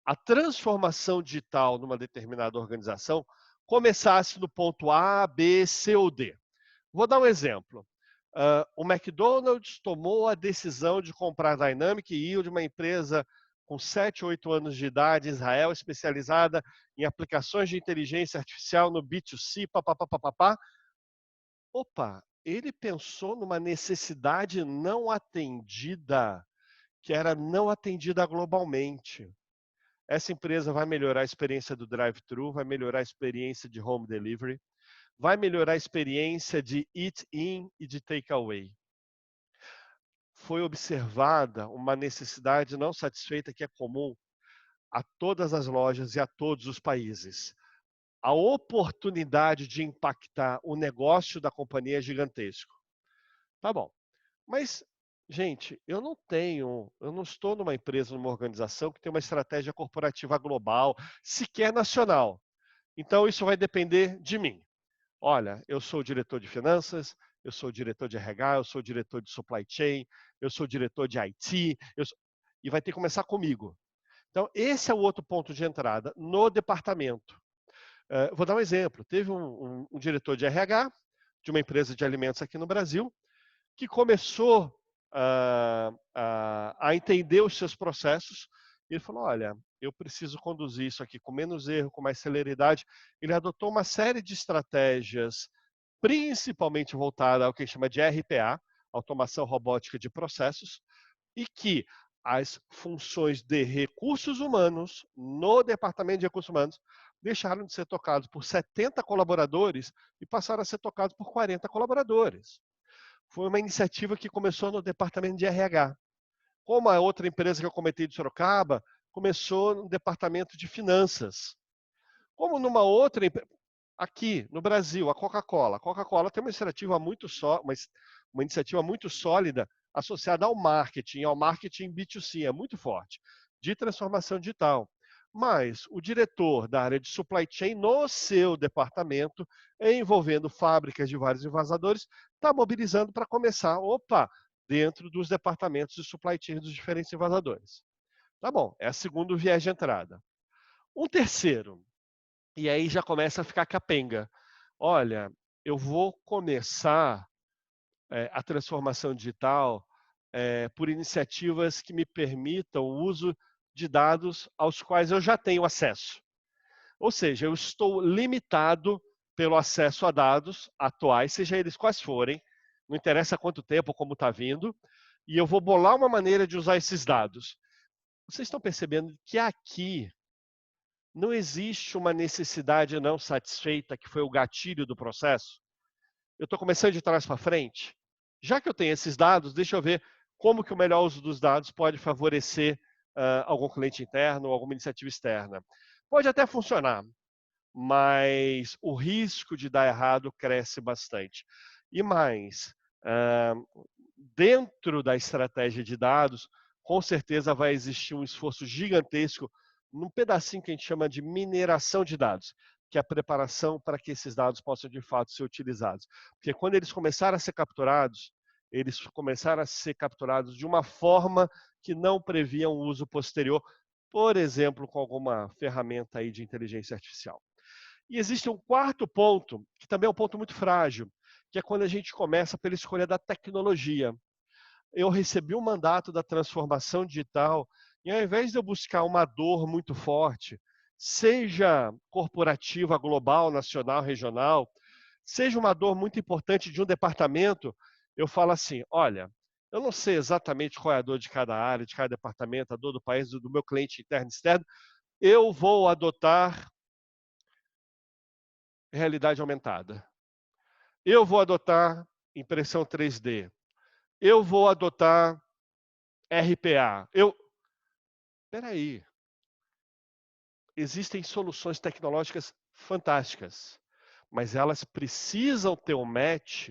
a transformação digital numa determinada organização começasse no ponto A, B, C ou D? Vou dar um exemplo. O McDonald's tomou a decisão de comprar a Dynamic Yield, uma empresa com 7, 8 anos de idade, em Israel, especializada em aplicações de inteligência artificial no B2C, papapá. Opa, ele pensou numa necessidade não atendida, que era não atendida globalmente. Essa empresa vai melhorar a experiência do drive-thru, vai melhorar a experiência de home delivery, vai melhorar a experiência de eat-in e de take-away. Foi observada uma necessidade não satisfeita que é comum a todas as lojas e a todos os países. A oportunidade de impactar o negócio da companhia é gigantesco. Tá bom, mas, gente, eu não estou numa empresa, numa organização que tem uma estratégia corporativa global, sequer nacional. Então, isso vai depender de mim. Olha, eu sou o diretor de finanças, eu sou o diretor de RH, eu sou o diretor de supply chain, eu sou o diretor de IT, e vai ter que começar comigo. Então, esse é o outro ponto de entrada no departamento. Vou dar um exemplo. Teve um diretor de RH de uma empresa de alimentos aqui no Brasil que começou a entender os seus processos. E ele falou: olha, eu preciso conduzir isso aqui com menos erro, com mais celeridade. Ele adotou uma série de estratégias, principalmente voltada ao que chama de RPA, automação robótica de processos, e que as funções de recursos humanos no departamento de recursos humanos deixaram de ser tocados por 70 colaboradores e passaram a ser tocados por 40 colaboradores. Foi uma iniciativa que começou no departamento de RH. Como a outra empresa que eu comentei de Sorocaba, começou no departamento de finanças. Como numa outra empresa, aqui no Brasil, a Coca-Cola. A Coca-Cola tem uma iniciativa muito sólida associada ao marketing B2C, é muito forte, de transformação digital. Mas o diretor da área de supply chain no seu departamento, envolvendo fábricas de vários envasadores, está mobilizando para começar, dentro dos departamentos de supply chain dos diferentes envasadores. Tá bom, é o segundo viés de entrada. Um terceiro, e aí já começa a ficar capenga. Olha, eu vou começar a transformação digital por iniciativas que me permitam o uso de dados aos quais eu já tenho acesso. Ou seja, eu estou limitado pelo acesso a dados atuais, seja eles quais forem, não interessa quanto tempo ou como está vindo, e eu vou bolar uma maneira de usar esses dados. Vocês estão percebendo que aqui não existe uma necessidade não satisfeita que foi o gatilho do processo? Eu estou começando de trás para frente? Já que eu tenho esses dados, deixa eu ver como que o melhor uso dos dados pode favorecer algum cliente interno ou alguma iniciativa externa. Pode até funcionar, mas o risco de dar errado cresce bastante. E mais, dentro da estratégia de dados, com certeza vai existir um esforço gigantesco num pedacinho que a gente chama de mineração de dados, que é a preparação para que esses dados possam de fato ser utilizados. Porque quando eles começaram a ser capturados, eles começaram a ser capturados de uma forma que não previa um uso posterior, por exemplo, com alguma ferramenta aí de inteligência artificial. E existe um quarto ponto, que também é um ponto muito frágil, que é quando a gente começa pela escolha da tecnologia. Eu recebi um mandato da transformação digital e ao invés de eu buscar uma dor muito forte, seja corporativa, global, nacional, regional, seja uma dor muito importante de um departamento, eu falo assim, olha, eu não sei exatamente qual é a dor de cada área, de cada departamento, a dor do país, do meu cliente interno e externo, eu vou adotar realidade aumentada. Eu vou adotar impressão 3D. Eu vou adotar RPA. Espera aí. Existem soluções tecnológicas fantásticas. mas elas precisam ter um match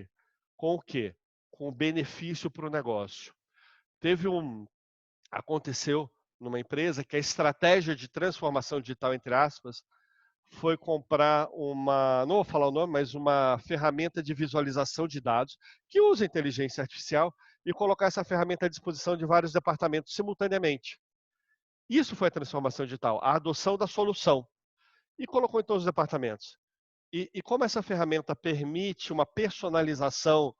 com o quê? Com o benefício para o negócio. Aconteceu numa empresa que a estratégia de transformação digital, entre aspas, foi comprar não vou falar o nome, mas uma ferramenta de visualização de dados que usa inteligência artificial e colocar essa ferramenta à disposição de vários departamentos simultaneamente. Isso foi a transformação digital, a adoção da solução. E colocou em todos os departamentos. E como essa ferramenta permite uma personalização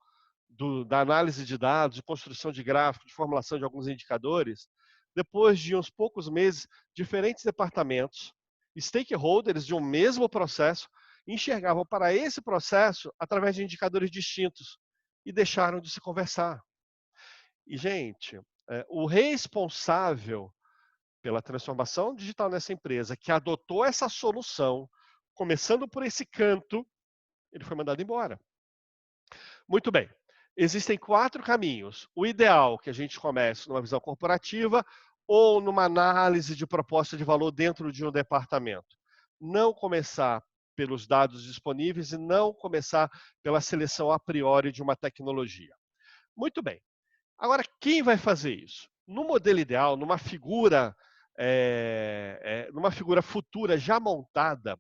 da análise de dados, de construção de gráficos, de formulação de alguns indicadores, depois de uns poucos meses, diferentes departamentos, stakeholders de um mesmo processo, enxergavam para esse processo através de indicadores distintos e deixaram de se conversar. E, gente, o responsável pela transformação digital nessa empresa, que adotou essa solução, começando por esse canto, ele foi mandado embora. Muito bem. Existem 4 caminhos. O ideal é que a gente comece numa visão corporativa ou numa análise de proposta de valor dentro de um departamento. Não começar pelos dados disponíveis e não começar pela seleção a priori de uma tecnologia. Muito bem. Agora, quem vai fazer isso? No modelo ideal, numa figura futura já montada,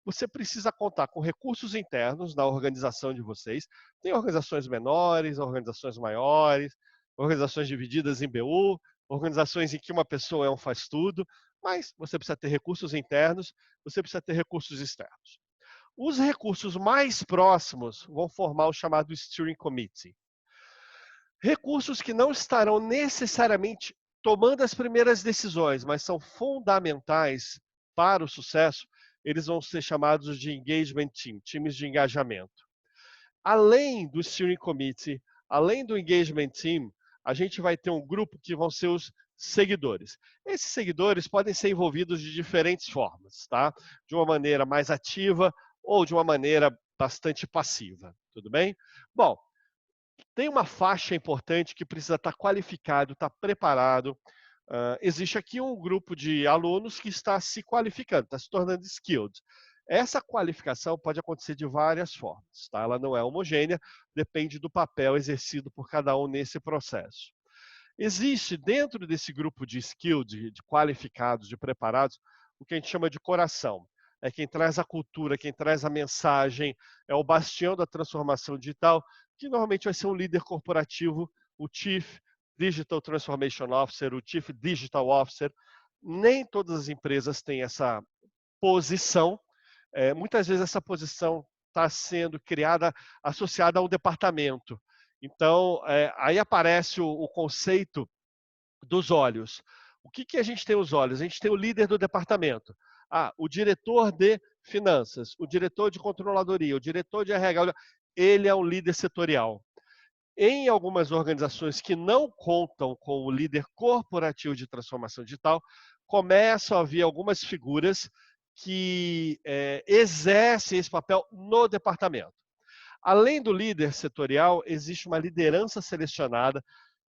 você precisa contar com recursos internos na organização de vocês. Tem organizações menores, organizações maiores, organizações divididas em BU, organizações em que uma pessoa é um faz-tudo, mas você precisa ter recursos internos, você precisa ter recursos externos. Os recursos mais próximos vão formar o chamado Steering Committee. Recursos que não estarão necessariamente tomando as primeiras decisões, mas são fundamentais para o sucesso, eles vão ser chamados de Engagement Team, times de engajamento. Além do Steering Committee, além do Engagement Team, a gente vai ter um grupo que vão ser os seguidores. Esses seguidores podem ser envolvidos de diferentes formas, tá? De uma maneira mais ativa ou de uma maneira bastante passiva, tudo bem? Bom, tem uma faixa importante que precisa estar qualificado, estar preparado. Existe aqui um grupo de alunos que está se qualificando, está se tornando skilled. Essa qualificação pode acontecer de várias formas, tá? Ela não é homogênea, depende do papel exercido por cada um nesse processo. Existe dentro desse grupo de skilled, de qualificados, de preparados, o que a gente chama de coração. É quem traz a cultura, quem traz a mensagem, é o bastião da transformação digital, que normalmente vai ser um líder corporativo, o Chief Digital Transformation Officer, o Chief Digital Officer. Nem todas as empresas têm essa posição. Muitas vezes essa posição está sendo criada, associada a um departamento. Então, aí aparece o conceito dos olhos. O que a gente tem os olhos? A gente tem o líder do departamento. O diretor de finanças, o diretor de controladoria, o diretor de RH, ele é um líder setorial. Em algumas organizações que não contam com o líder corporativo de transformação digital, começam a haver algumas figuras que exercem esse papel no departamento. Além do líder setorial, existe uma liderança selecionada,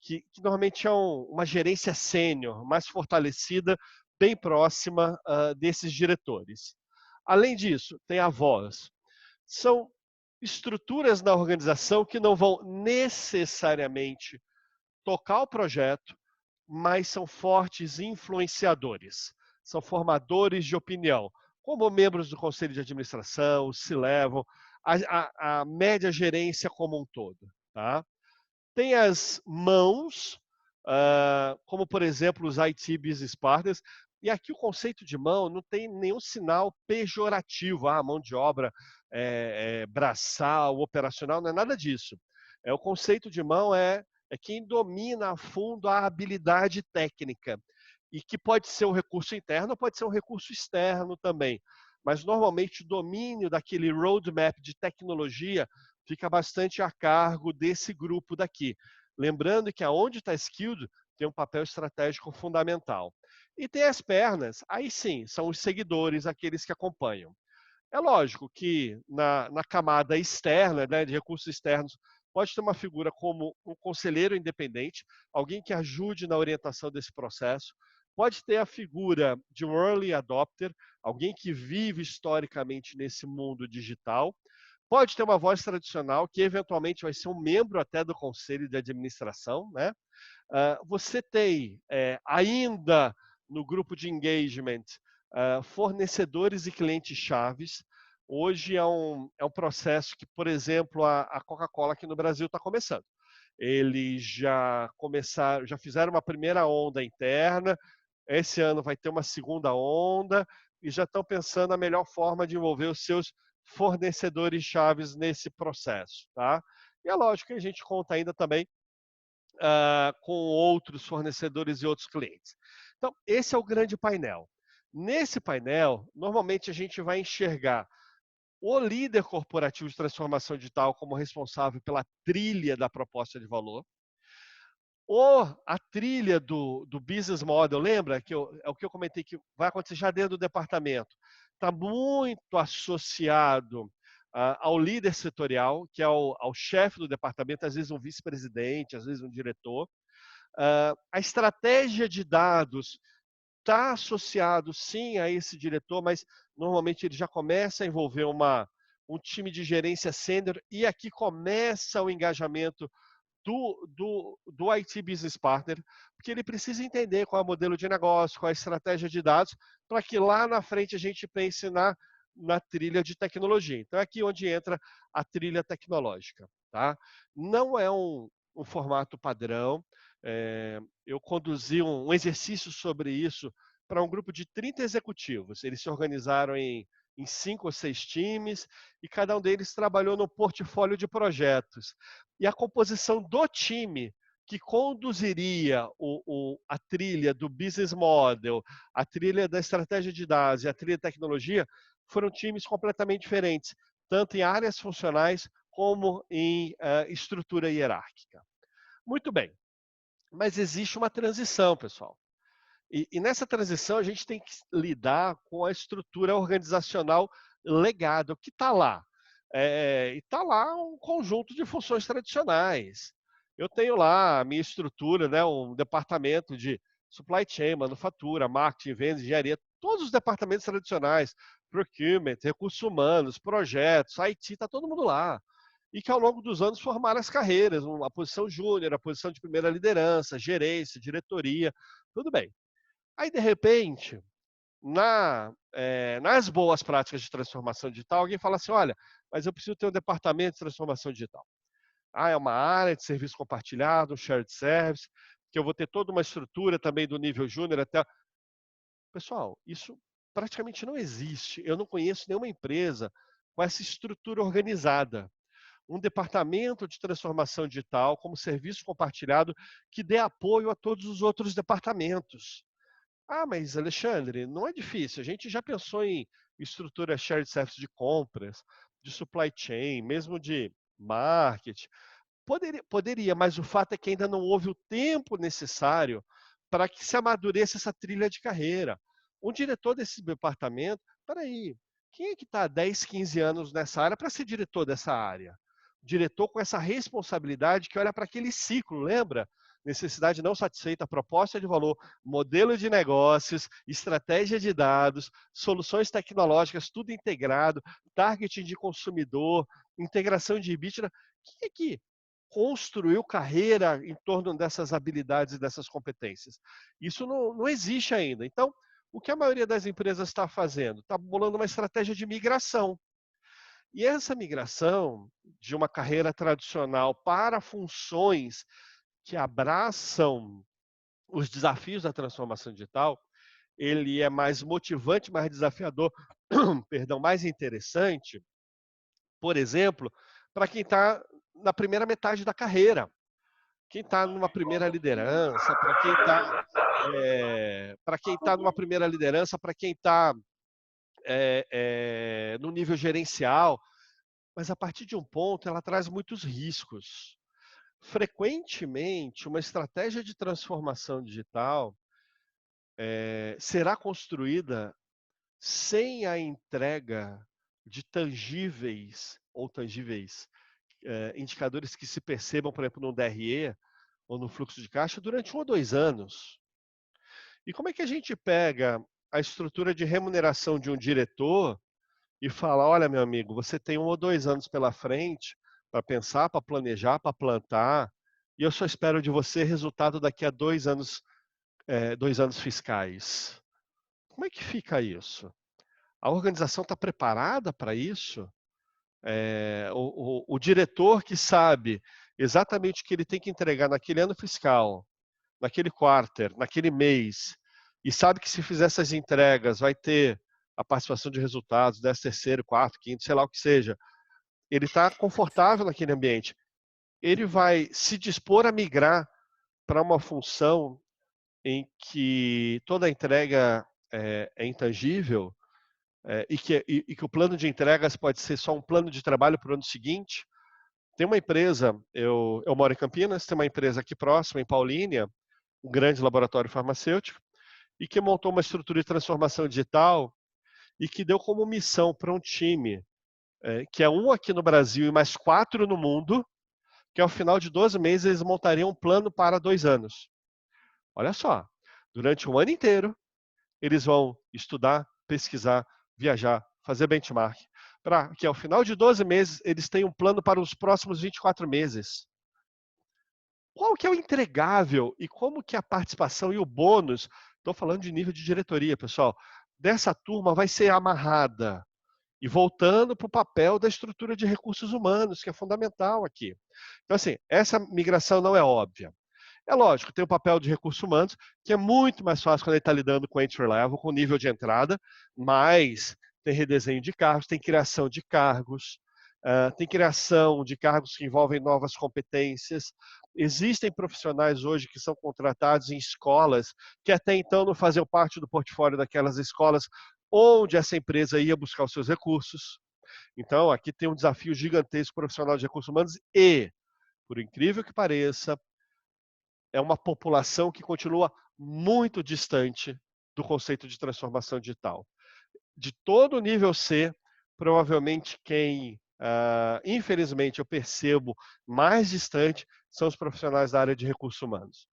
que normalmente é uma gerência sênior, mais fortalecida, bem próxima desses diretores. Além disso, tem a voz. São estruturas na organização que não vão necessariamente tocar o projeto, mas são fortes influenciadores, são formadores de opinião, como membros do conselho de administração, o C-Level, a média gerência como um todo. Tá? Tem as mãos, como por exemplo os IT Business Partners, e aqui o conceito de mão não tem nenhum sinal pejorativo, mão de obra braçal, operacional, não é nada disso. O conceito de mão é quem domina a fundo a habilidade técnica, e que pode ser um recurso interno, pode ser um recurso externo também. Mas normalmente o domínio daquele roadmap de tecnologia fica bastante a cargo desse grupo daqui. Lembrando que aonde está skilled tem um papel estratégico fundamental. E tem as pernas, aí sim, são os seguidores, aqueles que acompanham. É lógico que na camada externa, né, de recursos externos, pode ter uma figura como um conselheiro independente, alguém que ajude na orientação desse processo, Pode ter a figura de um early adopter, alguém que vive historicamente nesse mundo digital. Pode ter uma voz tradicional, que eventualmente vai ser um membro até do conselho de administração, né? Você tem ainda no grupo de engagement fornecedores e clientes chaves. Hoje é um processo que, por exemplo, a Coca-Cola aqui no Brasil está começando. Eles já fizeram uma primeira onda interna, esse ano vai ter uma segunda onda, e já estão pensando a melhor forma de envolver os seus fornecedores chaves nesse processo. Tá? E é lógico que a gente conta ainda também com outros fornecedores e outros clientes. Então, esse é o grande painel. Nesse painel, normalmente a gente vai enxergar o líder corporativo de transformação digital como responsável pela trilha da proposta de valor, ou a trilha do business model, lembra que é o que eu comentei que vai acontecer já dentro do departamento. Está muito associado ao líder setorial, que é ao chefe do departamento, às vezes um vice-presidente, às vezes um diretor. A estratégia de dados está associado, sim, a esse diretor, mas normalmente ele já começa a envolver um time de gerência sênior e aqui começa o engajamento do IT Business Partner, porque ele precisa entender qual é o modelo de negócio, qual é a estratégia de dados, para que lá na frente a gente pense na trilha de tecnologia. Então é aqui onde entra a trilha tecnológica. Tá? Não é um formato padrão. Eu conduzi um exercício sobre isso para um grupo de 30 executivos. Eles se organizaram em 5 ou 6 times e cada um deles trabalhou no portfólio de projetos. E a composição do time que conduziria a trilha do business model, a trilha da estratégia de dados e a trilha de tecnologia foram times completamente diferentes, tanto em áreas funcionais como em estrutura hierárquica. Muito bem, mas existe uma transição, pessoal. E nessa transição a gente tem que lidar com a estrutura organizacional legada, o que está lá. E está lá um conjunto de funções tradicionais. Eu tenho lá a minha estrutura, né, um departamento de supply chain, manufatura, marketing, vendas, engenharia, todos os departamentos tradicionais, procurement, recursos humanos, projetos, IT, está todo mundo lá. E que ao longo dos anos formaram as carreiras, a posição júnior, a posição de primeira liderança, gerência, diretoria, tudo bem. Aí, de repente, nas boas práticas de transformação digital, alguém fala assim, olha, mas eu preciso ter um departamento de transformação digital. É uma área de serviço compartilhado, um shared service, que eu vou ter toda uma estrutura também do nível júnior até... Pessoal, isso praticamente não existe. Eu não conheço nenhuma empresa com essa estrutura organizada. Um departamento de transformação digital como serviço compartilhado que dê apoio a todos os outros departamentos. Mas Alexandre, não é difícil. A gente já pensou em estrutura shared service de compras, de supply chain, mesmo de marketing. Poderia, mas o fato é que ainda não houve o tempo necessário para que se amadureça essa trilha de carreira. Um diretor desse departamento, peraí, quem é que está há 10, 15 anos nessa área para ser diretor dessa área? Diretor com essa responsabilidade que olha para aquele ciclo, lembra? Necessidade não satisfeita, proposta de valor, modelo de negócios, estratégia de dados, soluções tecnológicas, tudo integrado, targeting de consumidor, integração de EBITDA. Quem é que construiu carreira em torno dessas habilidades e dessas competências? Isso não existe ainda. Então, o que a maioria das empresas está fazendo? Está bolando uma estratégia de migração. E essa migração de uma carreira tradicional para funções que abraçam os desafios da transformação digital, ele é mais motivante, mais desafiador, perdão, mais interessante, por exemplo, para quem está na primeira metade da carreira, quem está numa primeira liderança, para quem está numa primeira liderança, para quem está no nível gerencial, mas a partir de um ponto ela traz muitos riscos. Frequentemente, uma estratégia de transformação digital será construída sem a entrega de tangíveis indicadores que se percebam, por exemplo, no DRE ou no fluxo de caixa durante 1 ou 2 anos. E como é que a gente pega a estrutura de remuneração de um diretor e fala: olha, meu amigo, você tem 1 ou 2 anos pela frente para pensar, para planejar, para plantar, e eu só espero de você resultado daqui a 2 anos, 2 anos fiscais. Como é que fica isso? A organização está preparada para isso? O diretor que sabe exatamente o que ele tem que entregar naquele ano fiscal, naquele quarter, naquele mês, e sabe que se fizer essas entregas vai ter a participação de resultados, 13º, quarto, quinto, sei lá o que seja, ele está confortável naquele ambiente. Ele vai se dispor a migrar para uma função em que toda a entrega é intangível, e que o plano de entregas pode ser só um plano de trabalho para o ano seguinte. Tem uma empresa, eu moro em Campinas, tem uma empresa aqui próxima, em Paulínia, um grande laboratório farmacêutico, e que montou uma estrutura de transformação digital e que deu como missão para um time, que é um aqui no Brasil e mais 4 no mundo, que ao final de 12 meses eles montariam um plano para 2 anos. Olha só, durante um ano inteiro, eles vão estudar, pesquisar, viajar, fazer benchmark, para que ao final de 12 meses eles tenham um plano para os próximos 24 meses. Qual que é o entregável e como que a participação e o bônus, estou falando de nível de diretoria, pessoal, dessa turma vai ser amarrada? E voltando para o papel da estrutura de recursos humanos, que é fundamental aqui. Então, assim, essa migração não é óbvia. É lógico, tem o papel de recursos humanos, que é muito mais fácil quando ele está lidando com entry level, com nível de entrada, mas tem redesenho de cargos, tem criação de cargos, tem criação de cargos que envolvem novas competências. Existem profissionais hoje que são contratados em escolas que até então não faziam parte do portfólio daquelas escolas onde essa empresa ia buscar os seus recursos. Então, aqui tem um desafio gigantesco profissional de recursos humanos e, por incrível que pareça, é uma população que continua muito distante do conceito de transformação digital. De todo o nível C, provavelmente quem, infelizmente, eu percebo mais distante são os profissionais da área de recursos humanos.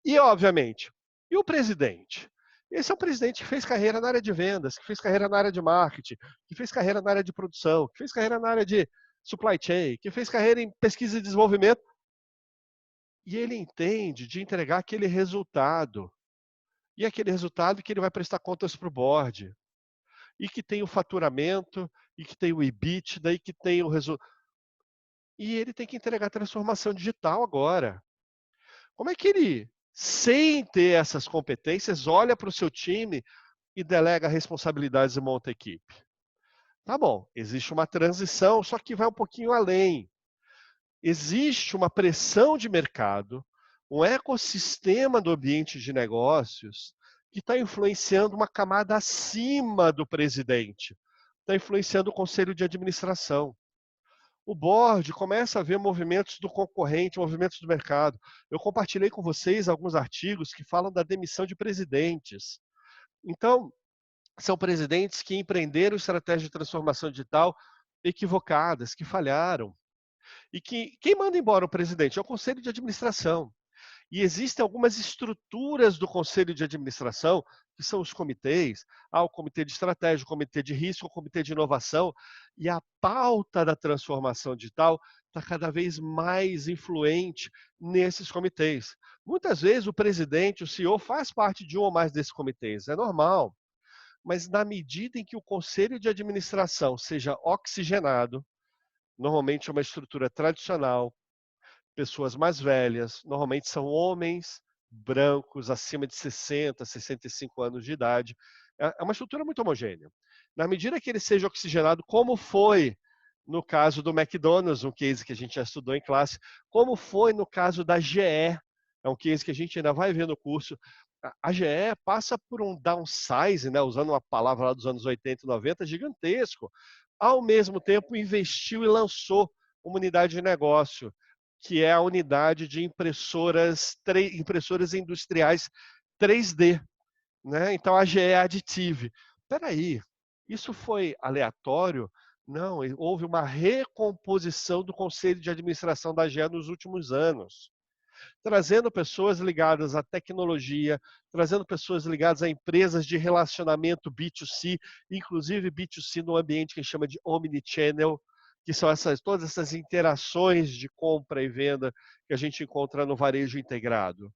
E, obviamente, e o presidente? Esse é um presidente que fez carreira na área de vendas, que fez carreira na área de marketing, que fez carreira na área de produção, que fez carreira na área de supply chain, que fez carreira em pesquisa e desenvolvimento, e ele entende de entregar aquele resultado. E aquele resultado que ele vai prestar contas para o board. E que tem o faturamento, e que tem o EBITDA, e que tem o resultado. E ele tem que entregar a transformação digital agora. Como é que ele, sem ter essas competências, olha para o seu time e delega responsabilidades e monta a equipe? Tá bom, existe uma transição, só que vai um pouquinho além. Existe uma pressão de mercado, um ecossistema do ambiente de negócios que está influenciando uma camada acima do presidente, está influenciando o conselho de administração. O board começa a ver movimentos do concorrente, movimentos do mercado. Eu compartilhei com vocês alguns artigos que falam da demissão de presidentes. Então, são presidentes que empreenderam estratégias de transformação digital equivocadas, que falharam. E que quem manda embora o presidente é o conselho de administração. E existem algumas estruturas do conselho de administração, que são os comitês, o comitê de estratégia, o comitê de risco, o comitê de inovação, e a pauta da transformação digital está cada vez mais influente nesses comitês. Muitas vezes o presidente, o CEO, faz parte de um ou mais desses comitês, é normal. Mas na medida em que o conselho de administração seja oxigenado, normalmente é uma estrutura tradicional, pessoas mais velhas, normalmente são homens brancos acima de 60, 65 anos de idade. É uma estrutura muito homogênea. Na medida que ele seja oxigenado, como foi no caso do McDonald's, um case que a gente já estudou em classe, como foi no caso da GE, é um case que a gente ainda vai ver no curso. A GE passa por um downsize, né, usando uma palavra lá dos anos 80 e 90, gigantesco. Ao mesmo tempo, investiu e lançou uma unidade de negócio, que é a unidade de impressoras industriais 3D. Né? Então, a GE é Additive. Espera aí, isso foi aleatório? Não, houve uma recomposição do conselho de administração da GE nos últimos anos. trazendo pessoas ligadas à tecnologia, trazendo pessoas ligadas a empresas de relacionamento B2C, inclusive B2C no ambiente que a gente chama de omnichannel, que são todas essas interações de compra e venda que a gente encontra no varejo integrado.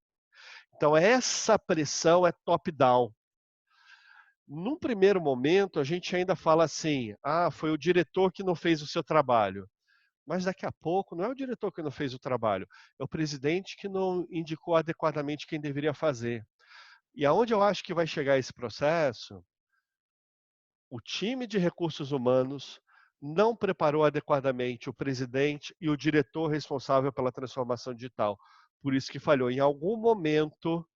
Então, essa pressão é top-down. Num primeiro momento, a gente ainda fala assim: ah, foi o diretor que não fez o seu trabalho. Mas daqui a pouco, não é o diretor que não fez o trabalho, é o presidente que não indicou adequadamente quem deveria fazer. E aonde eu acho que vai chegar esse processo, o time de recursos humanos não preparou adequadamente o presidente e o diretor responsável pela transformação digital. Por isso que falhou. Em algum momento,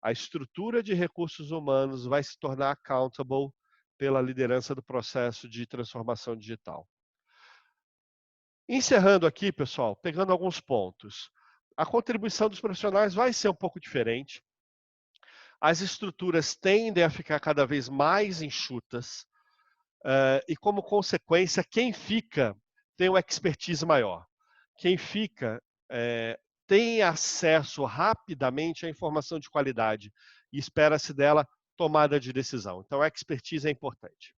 a estrutura de recursos humanos vai se tornar accountable pela liderança do processo de transformação digital. Encerrando aqui, pessoal, pegando alguns pontos. A contribuição dos profissionais vai ser um pouco diferente. As estruturas tendem a ficar cada vez mais enxutas e, como consequência, quem fica tem uma expertise maior. Quem fica tem acesso rapidamente à informação de qualidade e espera-se dela tomada de decisão. Então, a expertise é importante.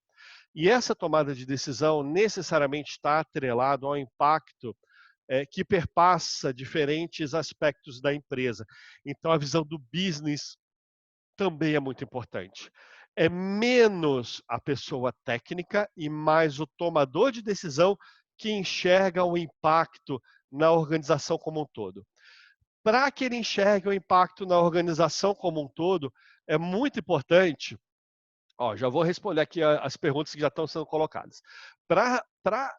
E essa tomada de decisão necessariamente está atrelado ao impacto que perpassa diferentes aspectos da empresa. Então, a visão do business também é muito importante. É menos a pessoa técnica e mais o tomador de decisão que enxerga o impacto na organização como um todo. Para que ele enxergue o impacto na organização como um todo, é muito importante. Já vou responder aqui as perguntas que já estão sendo colocadas. Para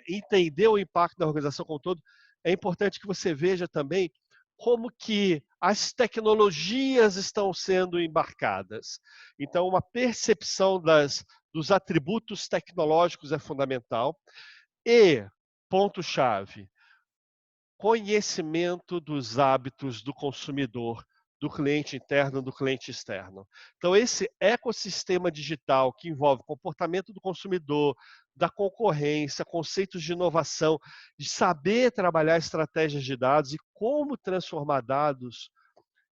entender o impacto da organização como um todo, é importante que você veja também como que as tecnologias estão sendo embarcadas. Então, uma percepção dos atributos tecnológicos é fundamental. E, ponto-chave, conhecimento dos hábitos do consumidor, do cliente interno, do cliente externo. Então, esse ecossistema digital que envolve comportamento do consumidor, da concorrência, conceitos de inovação, de saber trabalhar estratégias de dados e como transformar dados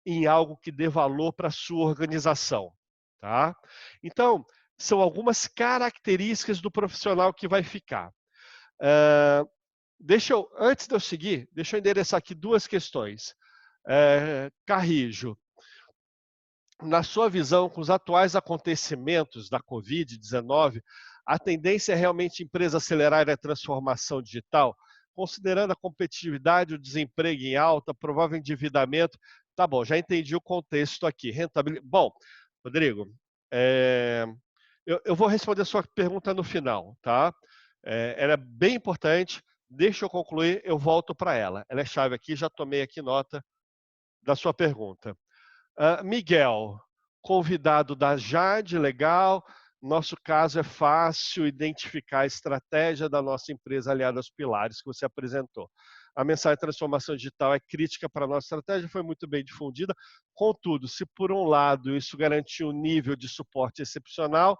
em algo que dê valor para a sua organização. Tá? Então, são algumas características do profissional que vai ficar. Antes de eu seguir, deixa eu endereçar aqui duas questões. Carrijo, na sua visão, com os atuais acontecimentos da Covid-19, a tendência é realmente a empresa acelerar a transformação digital, considerando a competitividade, o desemprego em alta, provável endividamento. Tá bom, já entendi o contexto aqui. Rentabilidade. Bom, Rodrigo, eu vou responder a sua pergunta no final, tá? Ela é bem importante. Deixa eu concluir, eu volto para ela. Ela é chave aqui, já tomei aqui nota da sua pergunta. Miguel, convidado da Jade, legal. Nosso caso é fácil identificar a estratégia da nossa empresa aliada aos pilares que você apresentou. A mensagem de transformação digital é crítica para a nossa estratégia, foi muito bem difundida. Contudo, se por um lado isso garantiu um nível de suporte excepcional,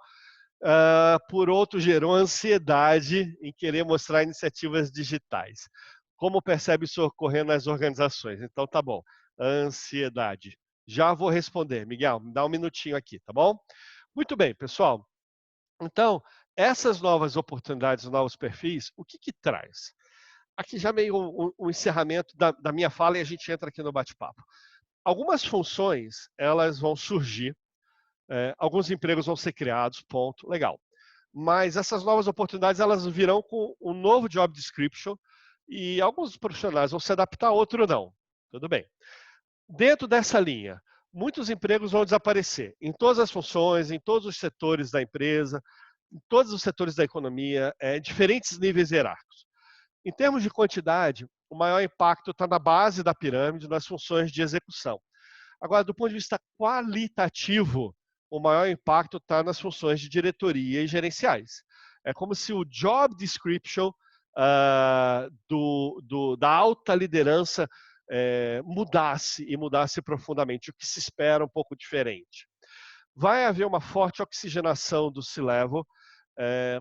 por outro, gerou ansiedade em querer mostrar iniciativas digitais. Como percebe isso ocorrendo nas organizações? Então, tá bom. Ansiedade. Já vou responder. Miguel, me dá um minutinho aqui, tá bom? Muito bem, pessoal. Então, essas novas oportunidades, novos perfis, o que traz? Aqui já meio um encerramento da minha fala e a gente entra aqui no bate-papo. Algumas funções, elas vão surgir, alguns empregos vão ser criados, ponto, legal. Mas essas novas oportunidades, elas virão com um novo job description e alguns profissionais vão se adaptar, outros não. Tudo bem. Dentro dessa linha, muitos empregos vão desaparecer em todas as funções, em todos os setores da empresa, em todos os setores da economia, diferentes níveis hierárquicos. Em termos de quantidade, o maior impacto está na base da pirâmide, nas funções de execução. Agora, do ponto de vista qualitativo, o maior impacto está nas funções de diretoria e gerenciais. É como se o job description da alta liderança mudasse e mudasse profundamente, o que se espera um pouco diferente. Vai haver uma forte oxigenação do C-Level,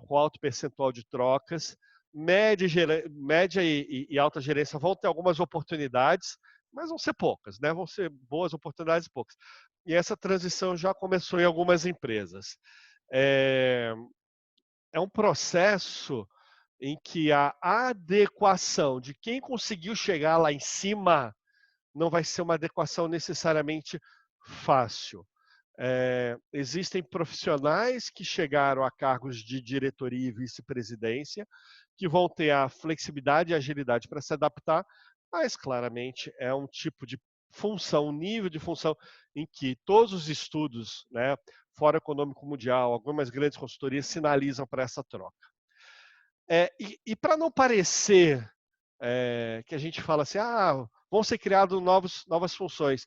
com alto percentual de trocas, média e alta gerência vão ter algumas oportunidades, mas vão ser poucas, né? Vão ser boas oportunidades e poucas. E essa transição já começou em algumas empresas. É um processo em que a adequação de quem conseguiu chegar lá em cima não vai ser uma adequação necessariamente fácil. Existem profissionais que chegaram a cargos de diretoria e vice-presidência que vão ter a flexibilidade e agilidade para se adaptar, mas claramente é um tipo de função, um nível de função em que todos os estudos, né, Fórum Econômico Mundial, algumas grandes consultorias sinalizam para essa troca. E para não parecer que a gente fala assim, vão ser criadas novas funções,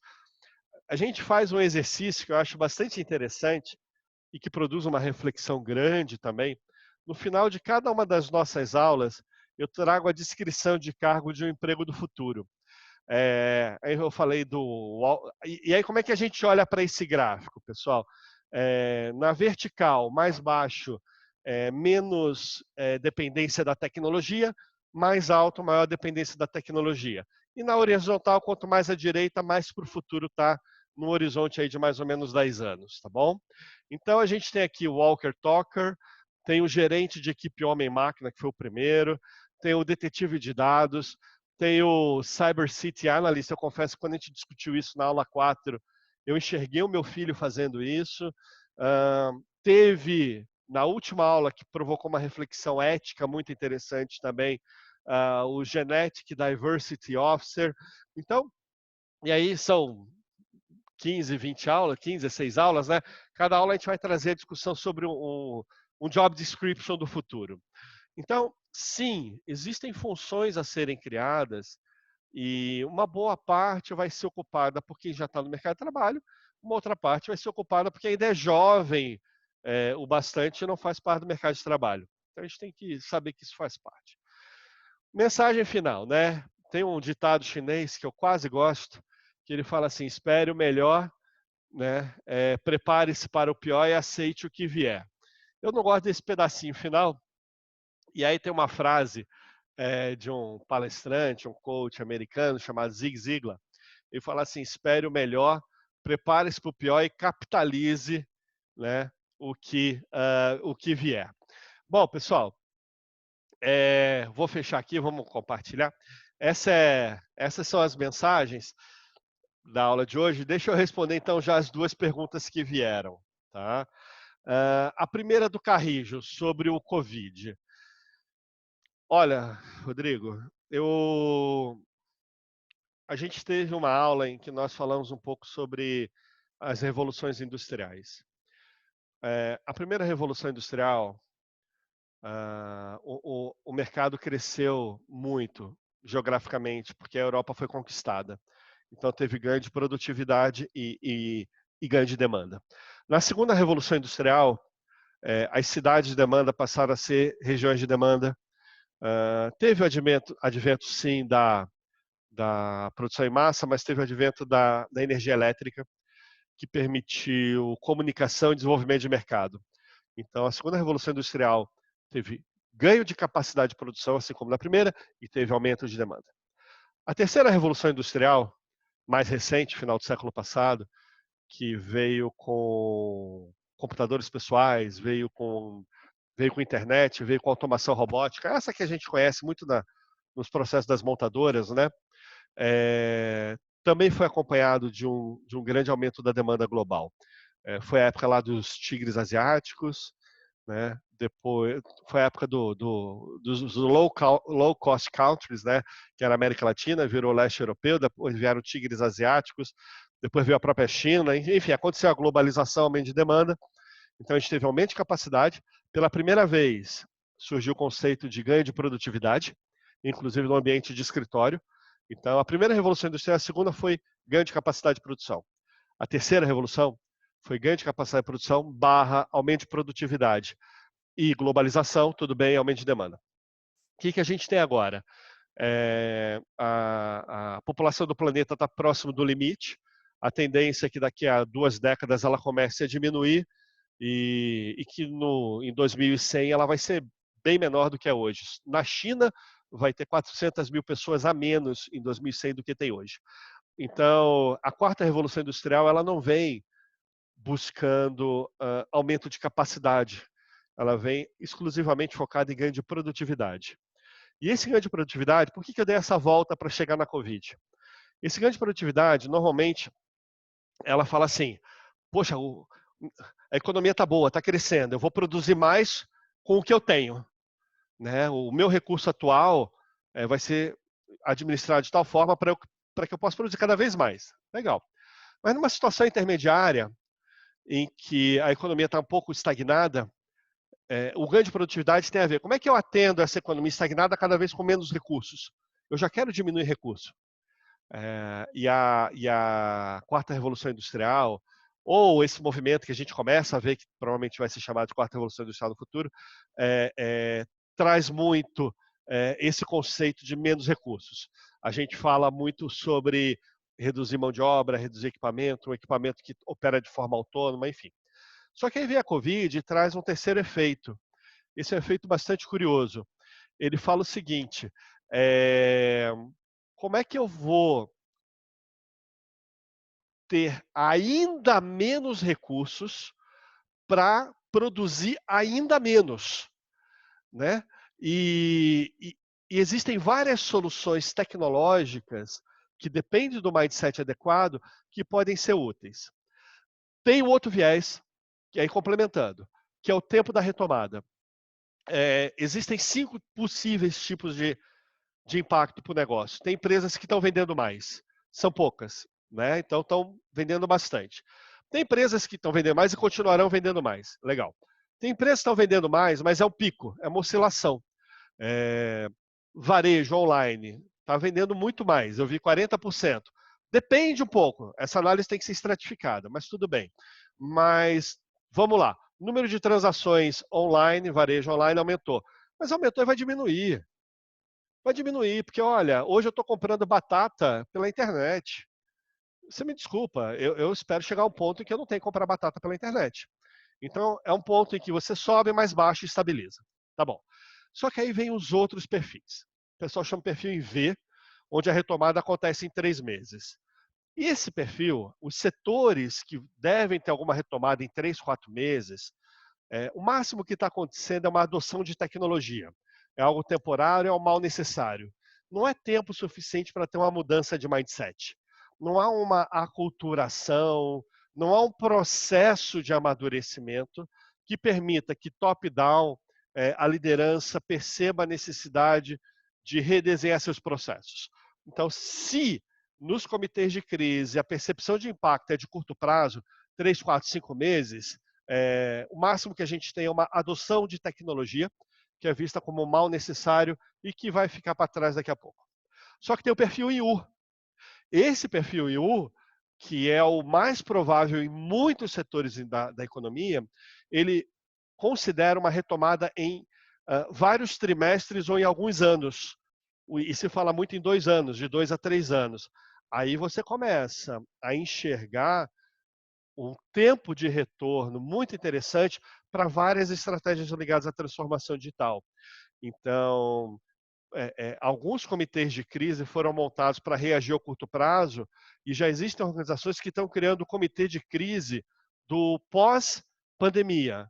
a gente faz um exercício que eu acho bastante interessante e que produz uma reflexão grande também. No final de cada uma das nossas aulas, eu trago a descrição de cargo de um emprego do futuro. Aí eu falei E aí, como é que a gente olha para esse gráfico, pessoal? Na vertical, mais baixo, menos dependência da tecnologia, mais alto, maior dependência da tecnologia. E na horizontal, quanto mais à direita, mais para o futuro está no horizonte aí de mais ou menos 10 anos, tá bom? Então, a gente tem aqui o Walker Talker, tem o gerente de equipe homem-máquina, que foi o primeiro, tem o detetive de dados, tem o Cyber City Analyst. Eu confesso que quando a gente discutiu isso na aula 4, eu enxerguei o meu filho fazendo isso. Teve, na última aula, que provocou uma reflexão ética muito interessante também, o Genetic Diversity Officer. Então, e aí são 15, 20 aulas, 15, 16 aulas, né? Cada aula a gente vai trazer a discussão sobre um job description do futuro. Então, sim, existem funções a serem criadas e uma boa parte vai ser ocupada por quem já está no mercado de trabalho, uma outra parte vai ser ocupada por quem ainda é jovem o bastante e não faz parte do mercado de trabalho. Então, a gente tem que saber que isso faz parte. Mensagem final, né? Tem um ditado chinês que eu quase gosto, que ele fala assim, espere o melhor, né? Prepare-se para o pior e aceite o que vier. Eu não gosto desse pedacinho final, e aí tem uma frase de um palestrante, um coach americano chamado Zig Ziglar. Ele fala assim, espere o melhor, prepare-se para o pior e capitalize, né, o que vier. Bom, pessoal, vou fechar aqui, vamos compartilhar. Essas são as mensagens da aula de hoje. Deixa eu responder então já as duas perguntas que vieram. Tá? A primeira do Carrijo, sobre o Covid. Olha, Rodrigo, a gente teve uma aula em que nós falamos um pouco sobre as revoluções industriais. A primeira revolução industrial, o mercado cresceu muito geograficamente, porque a Europa foi conquistada. Então, teve ganho de produtividade e ganho de demanda. Na segunda revolução industrial, as cidades de demanda passaram a ser regiões de demanda. Teve o advento sim, da produção em massa, mas teve o advento da energia elétrica, que permitiu comunicação e desenvolvimento de mercado. Então, a segunda revolução industrial teve ganho de capacidade de produção, assim como na primeira, e teve aumento de demanda. A terceira revolução industrial, mais recente, final do século passado, que veio com computadores pessoais, veio com internet, veio com automação robótica, essa que a gente conhece muito nos processos das montadoras, né? Também foi acompanhado de um grande aumento da demanda global. Foi a época lá dos tigres asiáticos, né? Depois foi a época dos low cost countries, né? Que era a América Latina, virou o leste europeu, depois vieram tigres asiáticos, depois veio a própria China, enfim, aconteceu a globalização, aumento de demanda. Então a gente teve aumento de capacidade. Pela primeira vez surgiu o conceito de ganho de produtividade, inclusive no ambiente de escritório. Então a primeira revolução industrial, a segunda foi ganho de capacidade de produção. A terceira revolução foi ganho de capacidade de produção barra aumento de produtividade. E globalização, tudo bem, aumento de demanda. O que a gente tem agora? A população do planeta está próximo do limite. A tendência é que daqui a 2 décadas ela comece a diminuir e que em 2100 ela vai ser bem menor do que é hoje. Na China, vai ter 400 mil pessoas a menos em 2100 do que tem hoje. Então, a quarta revolução industrial ela não vem buscando aumento de capacidade, ela vem exclusivamente focada em ganho de produtividade. E esse ganho de produtividade, por que eu dei essa volta para chegar na Covid? Esse ganho de produtividade, normalmente, ela fala assim, poxa, a economia está boa, está crescendo, eu vou produzir mais com o que eu tenho. Né? O meu recurso atual vai ser administrado de tal forma para que eu possa produzir cada vez mais. Legal. Mas numa situação intermediária, em que a economia está um pouco estagnada, o ganho de produtividade tem a ver. Como é que eu atendo essa economia estagnada cada vez com menos recursos? Eu já quero diminuir recurso. E a quarta revolução industrial, ou esse movimento que a gente começa a ver, que provavelmente vai ser chamado de quarta revolução industrial no futuro, traz muito esse conceito de menos recursos. A gente fala muito sobre reduzir mão de obra, reduzir equipamento, um equipamento que opera de forma autônoma, enfim. Só que aí vem a Covid e traz um terceiro efeito. Esse é um efeito bastante curioso. Ele fala o seguinte, como é que eu vou ter ainda menos recursos para produzir ainda menos, né? E existem várias soluções tecnológicas que dependem do mindset adequado que podem ser úteis. Tem um outro viés, que aí complementando, que é o tempo da retomada. Existem 5 possíveis tipos de impacto para o negócio. Tem empresas que estão vendendo mais, são poucas, né? Então estão vendendo bastante. Tem empresas que estão vendendo mais e continuarão vendendo mais, legal. Tem empresas que estão vendendo mais, mas é um pico, é uma oscilação. Varejo online está vendendo muito mais, eu vi 40%. Depende um pouco, essa análise tem que ser estratificada, mas tudo bem. Mas vamos lá, o número de transações online, varejo online aumentou, mas aumentou e vai diminuir. Vai diminuir, porque olha, hoje eu estou comprando batata pela internet. Você me desculpa, eu espero chegar a um ponto em que eu não tenho que comprar batata pela internet. Então, é um ponto em que você sobe mais baixo e estabiliza. Tá bom. Só que aí vem os outros perfis. O pessoal chama perfil em V, onde a retomada acontece em 3 meses. E esse perfil, os setores que devem ter alguma retomada em 3, 4 meses, o máximo que está acontecendo é uma adoção de tecnologia. É algo temporário, é um mal necessário. Não é tempo suficiente para ter uma mudança de mindset. Não há uma aculturação, não há um processo de amadurecimento que permita que top-down a liderança perceba a necessidade de redesenhar seus processos. Então, se nos comitês de crise a percepção de impacto é de curto prazo, 3, 4, 5 meses, o máximo que a gente tem é uma adoção de tecnologia, que é vista como um mal necessário e que vai ficar para trás daqui a pouco. Só que tem o perfil IU. Esse perfil IU, que é o mais provável em muitos setores da economia, ele considera uma retomada em vários trimestres ou em alguns anos. E se fala muito em 2 anos, de 2 a 3 anos. Aí você começa a enxergar um tempo de retorno muito interessante para várias estratégias ligadas à transformação digital. Então, alguns comitês de crise foram montados para reagir ao curto prazo e já existem organizações que estão criando o comitê de crise do pós-pandemia.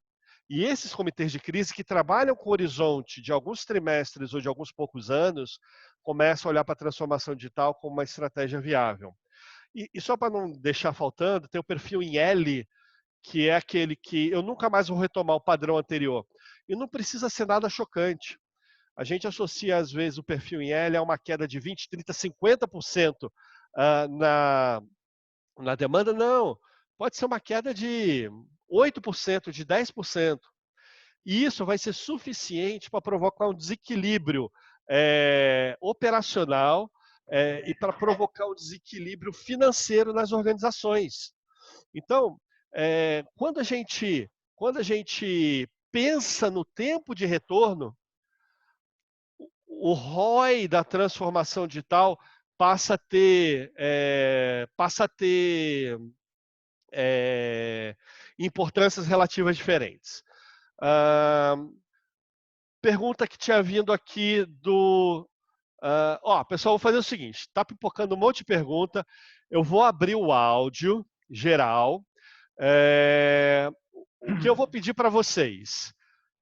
E esses comitês de crise que trabalham com o horizonte de alguns trimestres ou de alguns poucos anos começam a olhar para a transformação digital como uma estratégia viável. E só para não deixar faltando, tem o perfil em L, que é aquele que eu nunca mais vou retomar o padrão anterior. E não precisa ser nada chocante. A gente associa, às vezes, o perfil em L a uma queda de 20, 30, 50% na demanda. Não, pode ser uma queda de 8%, de 10%. E isso vai ser suficiente para provocar um desequilíbrio operacional e para provocar um desequilíbrio financeiro nas organizações. Então, quando a gente pensa no tempo de retorno, o ROI da transformação digital passa a ter importâncias relativas diferentes. pergunta que tinha vindo aqui do... pessoal, vou fazer o seguinte, está pipocando um monte de pergunta, eu vou abrir o áudio geral. O que eu vou pedir para vocês?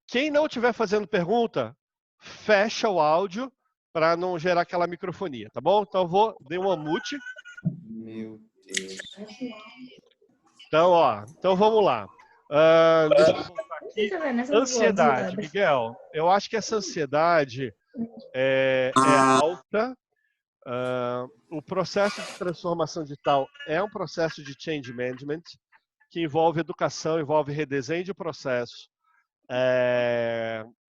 Quem não estiver fazendo pergunta, fecha o áudio para não gerar aquela microfonia, tá bom? Então eu dei um mute. Meu Deus. Então vamos lá. Deixa eu voltar aqui. Ansiedade, Miguel. Eu acho que essa ansiedade é alta. O processo de transformação digital é um processo de change management que envolve educação, envolve redesenho de processo.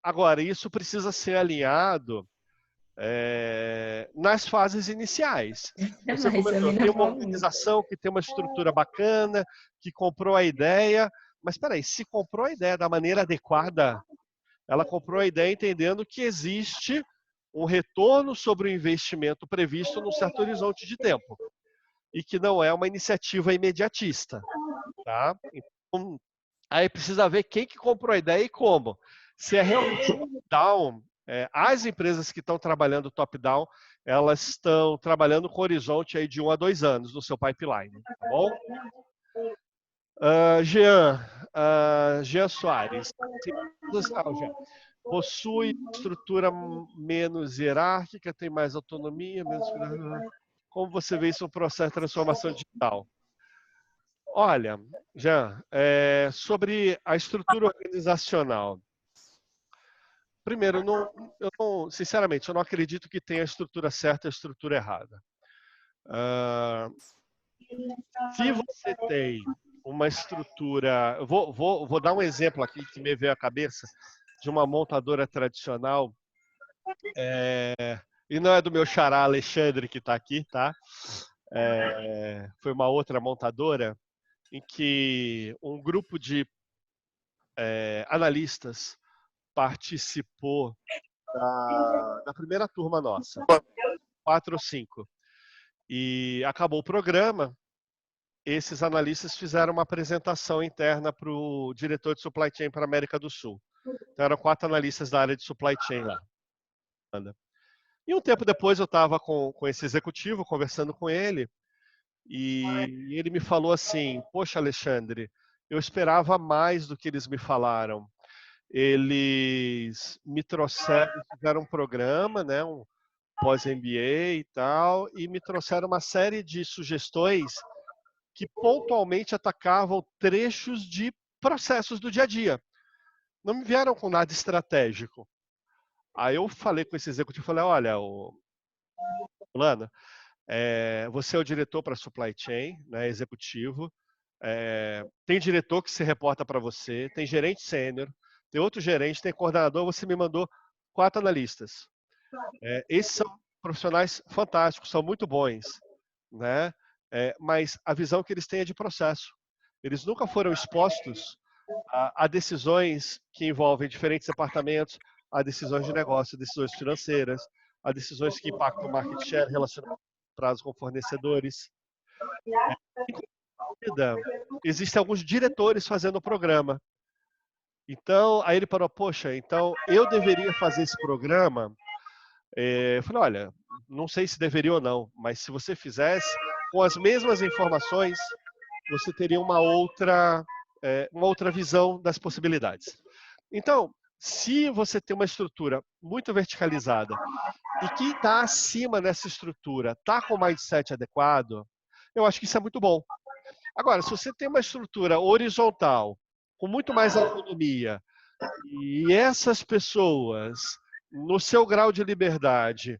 Agora, isso precisa ser alinhado nas fases iniciais. Você comentou, tem uma organização que tem uma estrutura bacana, que comprou a ideia, mas espera aí, se comprou a ideia da maneira adequada, ela comprou a ideia entendendo que existe um retorno sobre o investimento previsto num certo horizonte de tempo e que não é uma iniciativa imediatista, tá? Então, aí precisa ver quem que comprou a ideia e como. Se é realmente top-down, as empresas que estão trabalhando top-down, elas estão trabalhando com horizonte aí de 1 a 2 anos no seu pipeline, tá bom? Jean Soares. Possui estrutura menos hierárquica, tem mais autonomia, menos... Como você vê isso no processo de transformação digital? Olha, Jean, sobre a estrutura organizacional. Primeiro, sinceramente, eu não acredito que tenha a estrutura certa e a estrutura errada. Se você tem uma estrutura... Vou dar um exemplo aqui que me veio à cabeça de uma montadora tradicional. E não é do meu xará Alexandre que está aqui, tá? Foi uma outra montadora em que um grupo de analistas participou da primeira turma nossa, 4 ou 5. E acabou o programa, esses analistas fizeram uma apresentação interna para o diretor de supply chain para a América do Sul. Então eram 4 analistas da área de supply chain lá. E um tempo depois eu estava com esse executivo, conversando com ele, e ele me falou assim, poxa, Alexandre, eu esperava mais do que eles me falaram. Eles me trouxeram, fizeram um programa, né, um pós-MBA e tal, e me trouxeram uma série de sugestões que pontualmente atacavam trechos de processos do dia a dia. Não me vieram com nada estratégico. Aí eu falei com esse executivo, falei, olha, fulano, você é o diretor para supply chain, né, executivo, tem diretor que se reporta para você, tem gerente sênior, tem outro gerente, tem coordenador, você me mandou 4 analistas. Esses são profissionais fantásticos, são muito bons, né? Mas a visão que eles têm é de processo. Eles nunca foram expostos a decisões que envolvem diferentes departamentos, a decisões de negócio, decisões financeiras, a decisões que impactam o market share, relacionamento de prazo com fornecedores. Existem alguns diretores fazendo o programa. Então, aí ele falou, poxa, então eu deveria fazer esse programa? Eu falei, olha, não sei se deveria ou não, mas se você fizesse, com as mesmas informações, você teria uma outra visão das possibilidades. Então, se você tem uma estrutura muito verticalizada e quem está acima nessa estrutura está com o mindset adequado, eu acho que isso é muito bom. Agora, se você tem uma estrutura horizontal, com muito mais autonomia, e essas pessoas, no seu grau de liberdade,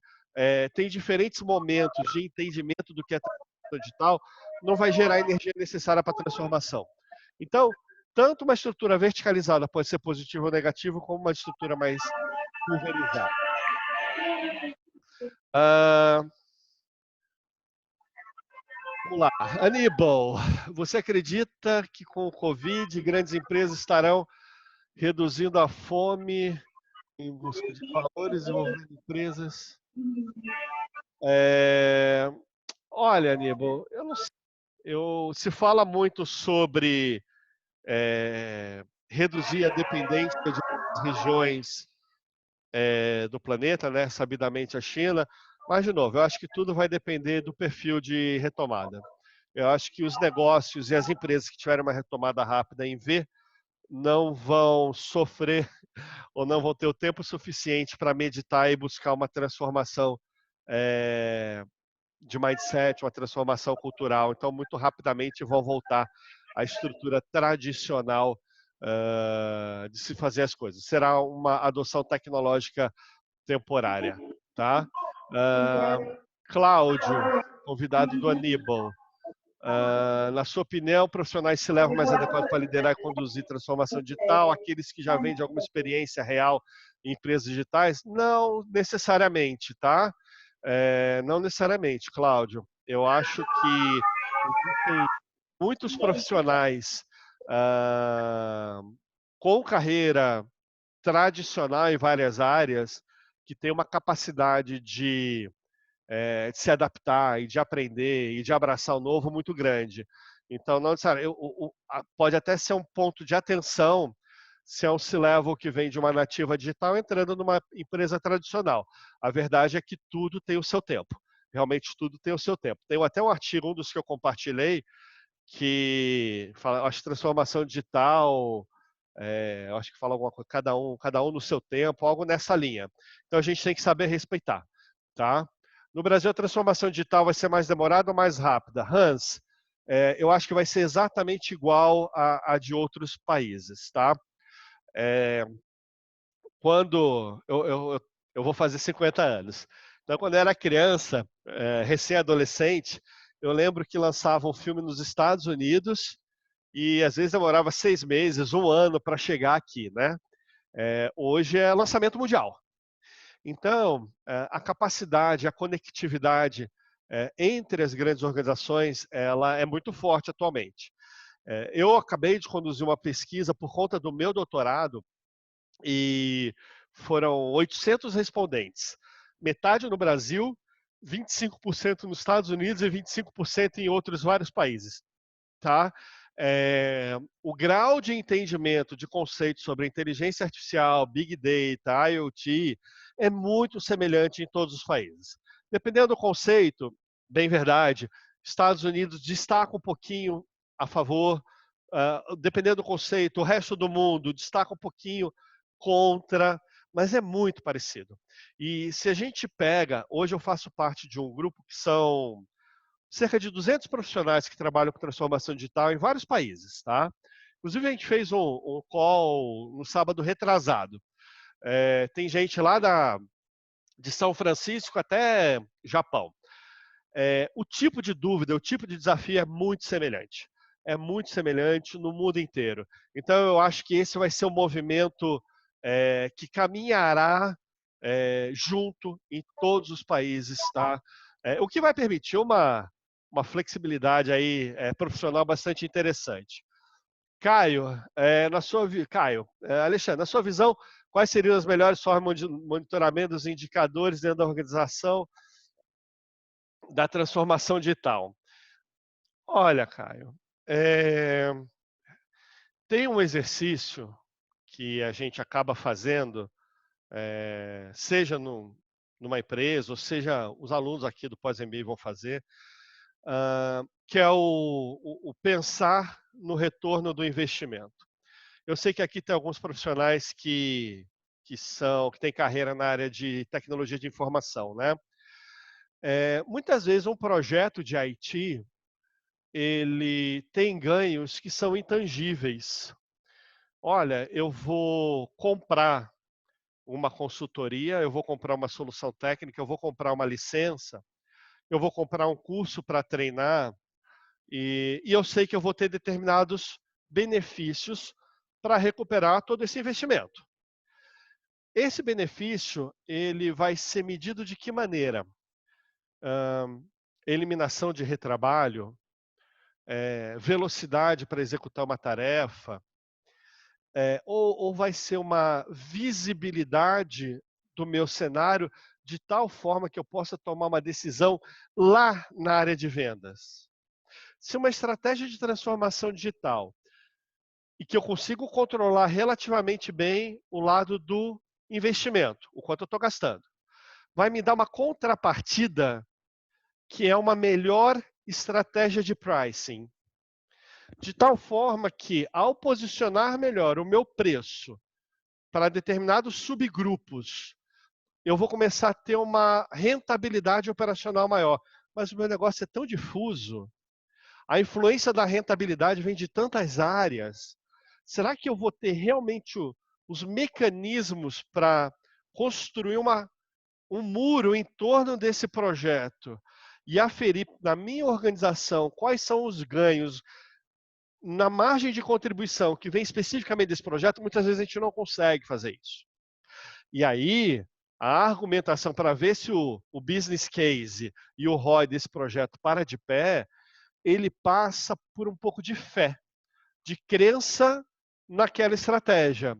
têm diferentes momentos de entendimento do que é transformação digital, não vai gerar a energia necessária para a transformação. Então, tanto uma estrutura verticalizada pode ser positiva ou negativa, como uma estrutura mais pulverizada. Vamos lá. Aníbal, você acredita que com o Covid grandes empresas estarão reduzindo a fome em busca de valores, desenvolvendo empresas? Olha, Aníbal, eu não sei. Se fala muito sobre reduzir a dependência de regiões do planeta, né? Sabidamente a China. Mas, de novo, eu acho que tudo vai depender do perfil de retomada. Eu acho que os negócios e as empresas que tiverem uma retomada rápida em V não vão sofrer ou não vão ter o tempo suficiente para meditar e buscar uma transformação de mindset, uma transformação cultural. Então, muito rapidamente vão voltar à estrutura tradicional de se fazer as coisas. Será uma adoção tecnológica temporária, tá? Cláudio, convidado do Aníbal. Na sua opinião, profissionais se levam mais adequados para liderar e conduzir transformação digital? Aqueles que já vêm de alguma experiência real em empresas digitais? Não necessariamente, tá? Não necessariamente, Cláudio. Eu acho que existem muitos profissionais com carreira tradicional em várias áreas que têm uma capacidade de se adaptar e de aprender e de abraçar o novo muito grande. Então, não necessariamente, pode até ser um ponto de atenção se é um C-level que vem de uma nativa digital entrando numa empresa tradicional. A verdade é que tudo tem o seu tempo. Realmente tudo tem o seu tempo. Tem até um artigo, um dos que eu compartilhei, que fala, acho que transformação digital, eu acho que fala alguma coisa, cada um no seu tempo, algo nessa linha. Então a gente tem que saber respeitar, tá? No Brasil a transformação digital vai ser mais demorada ou mais rápida? Hans, eu acho que vai ser exatamente igual a de outros países, tá? Quando eu vou fazer 50 anos. Então, quando eu era criança, recém-adolescente, eu lembro que lançava um filme nos Estados Unidos e às vezes demorava 6 meses, um ano para chegar aqui, né? Hoje é lançamento mundial. Então, a capacidade, a conectividade entre as grandes organizações, ela é muito forte atualmente. Eu acabei de conduzir uma pesquisa por conta do meu doutorado e foram 800 respondentes. Metade no Brasil, 25% nos Estados Unidos e 25% em outros vários países. Tá? O grau de entendimento de conceitos sobre inteligência artificial, Big Data, IoT, é muito semelhante em todos os países. Dependendo do conceito, bem verdade, Estados Unidos destaca um pouquinho a favor, dependendo do conceito, o resto do mundo destaca um pouquinho contra, mas é muito parecido. E se a gente pega, hoje eu faço parte de um grupo que são cerca de 200 profissionais que trabalham com transformação digital em vários países, tá? Inclusive a gente fez um call no sábado retrasado. Tem gente lá de São Francisco até Japão. O tipo de dúvida, o tipo de desafio é muito semelhante. É muito semelhante no mundo inteiro. Então eu acho que esse vai ser um movimento que caminhará junto em todos os países, tá? O que vai permitir uma flexibilidade aí profissional bastante interessante. Caio, Alexandre, na sua visão, quais seriam as melhores formas de monitoramento dos indicadores dentro da organização da transformação digital? Olha, Caio, tem um exercício que a gente acaba fazendo, seja numa empresa, ou seja, os alunos aqui do pós-MBA vão fazer, que é o pensar no retorno do investimento. Eu sei que aqui tem alguns profissionais que têm carreira na área de tecnologia de informação, né? Muitas vezes um projeto de IT ele tem ganhos que são intangíveis. Olha, eu vou comprar uma consultoria, eu vou comprar uma solução técnica, eu vou comprar uma licença, eu vou comprar um curso para treinar e eu sei que eu vou ter determinados benefícios para recuperar todo esse investimento. Esse benefício ele vai ser medido de que maneira? Eliminação de retrabalho, velocidade para executar uma tarefa, ou vai ser uma visibilidade do meu cenário de tal forma que eu possa tomar uma decisão lá na área de vendas. Se uma estratégia de transformação digital e que eu consigo controlar relativamente bem o lado do investimento, o quanto eu estou gastando. Vai me dar uma contrapartida que é uma melhor estratégia de pricing. De tal forma que, ao posicionar melhor o meu preço para determinados subgrupos, eu vou começar a ter uma rentabilidade operacional maior. Mas o meu negócio é tão difuso, a influência da rentabilidade vem de tantas áreas. Será que eu vou ter realmente os mecanismos para construir um muro em torno desse projeto e aferir na minha organização quais são os ganhos na margem de contribuição que vem especificamente desse projeto? Muitas vezes a gente não consegue fazer isso. E aí, a argumentação para ver se o business case e o ROI desse projeto para de pé, ele passa por um pouco de fé, de crença naquela estratégia.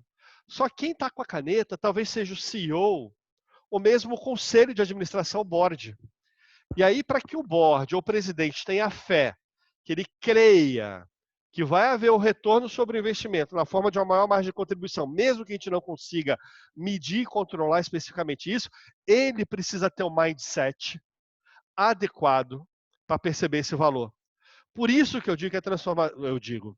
Só quem está com a caneta talvez seja o CEO ou mesmo o conselho de administração, o board. E aí, para que o board ou o presidente tenha fé, que ele creia que vai haver o retorno sobre o investimento na forma de uma maior margem de contribuição, mesmo que a gente não consiga medir e controlar especificamente isso, ele precisa ter um mindset adequado para perceber esse valor. Por isso que eu digo que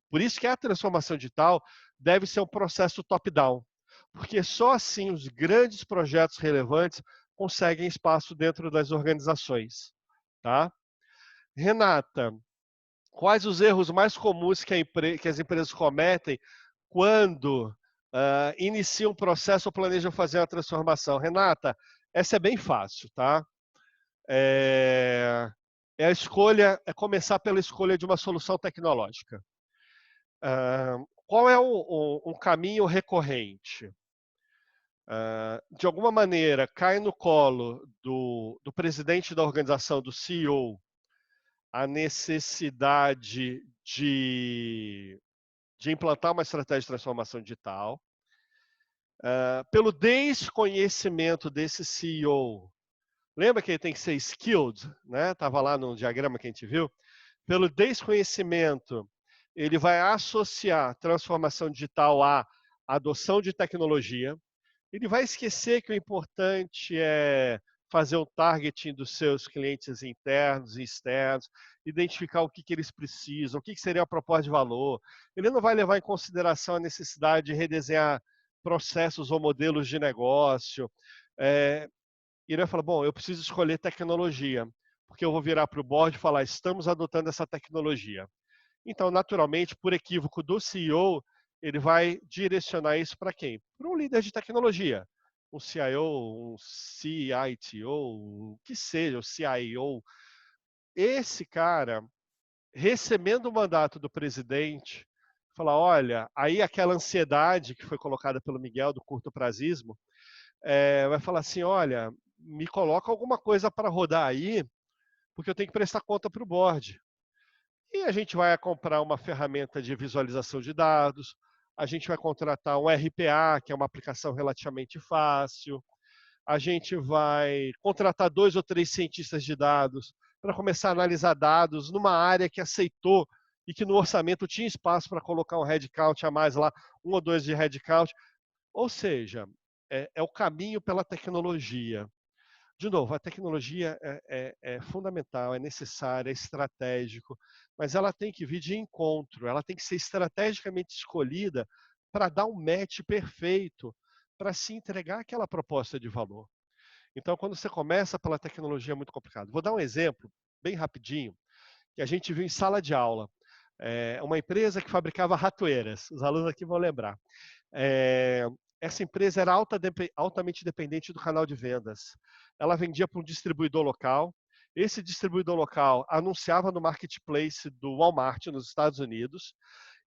por isso que a transformação digital deve ser um processo top-down, porque só assim os grandes projetos relevantes conseguem espaço dentro das organizações, tá? Renata, quais os erros mais comuns que as empresas cometem quando iniciam um processo ou planejam fazer uma transformação? Renata, essa é bem fácil, tá? É começar pela escolha de uma solução tecnológica. Qual é um caminho recorrente? De alguma maneira, cai no colo do presidente da organização, do CEO, a necessidade de implantar uma estratégia de transformação digital. Pelo desconhecimento desse CEO, lembra que ele tem que ser skilled, né? Estava lá no diagrama que a gente viu. Pelo desconhecimento, ele vai associar transformação digital à adoção de tecnologia. Ele vai esquecer que o importante é fazer um targeting dos seus clientes internos e externos, identificar o que eles precisam, o que seria a proposta de valor. Ele não vai levar em consideração a necessidade de redesenhar processos ou modelos de negócio. E ele vai falar, bom, eu preciso escolher tecnologia, porque eu vou virar para o board e falar, estamos adotando essa tecnologia. Então, naturalmente, por equívoco do CEO, ele vai direcionar isso para quem? Para um líder de tecnologia, um CIO, um CITO, o que seja, o CIO. Esse cara, recebendo o mandato do presidente, fala, olha, aí aquela ansiedade que foi colocada pelo Miguel do curto prazismo, vai falar assim, olha, me coloca alguma coisa para rodar aí, porque eu tenho que prestar conta para o board. E a gente vai comprar uma ferramenta de visualização de dados, a gente vai contratar um RPA, que é uma aplicação relativamente fácil, a gente vai contratar 2 ou 3 cientistas de dados para começar a analisar dados numa área que aceitou e que no orçamento tinha espaço para colocar um headcount a mais lá, 1 ou 2 de headcount. Ou seja, é o caminho pela tecnologia. De novo, a tecnologia é fundamental, é necessária, é estratégico, mas ela tem que vir de encontro, ela tem que ser estrategicamente escolhida para dar um match perfeito, para se entregar aquela proposta de valor. Então, quando você começa pela tecnologia, é muito complicado. Vou dar um exemplo, bem rapidinho, que a gente viu em sala de aula. Uma empresa que fabricava ratoeiras, os alunos aqui vão lembrar. Essa empresa era altamente dependente do canal de vendas. Ela vendia para um distribuidor local. Esse distribuidor local anunciava no marketplace do Walmart nos Estados Unidos,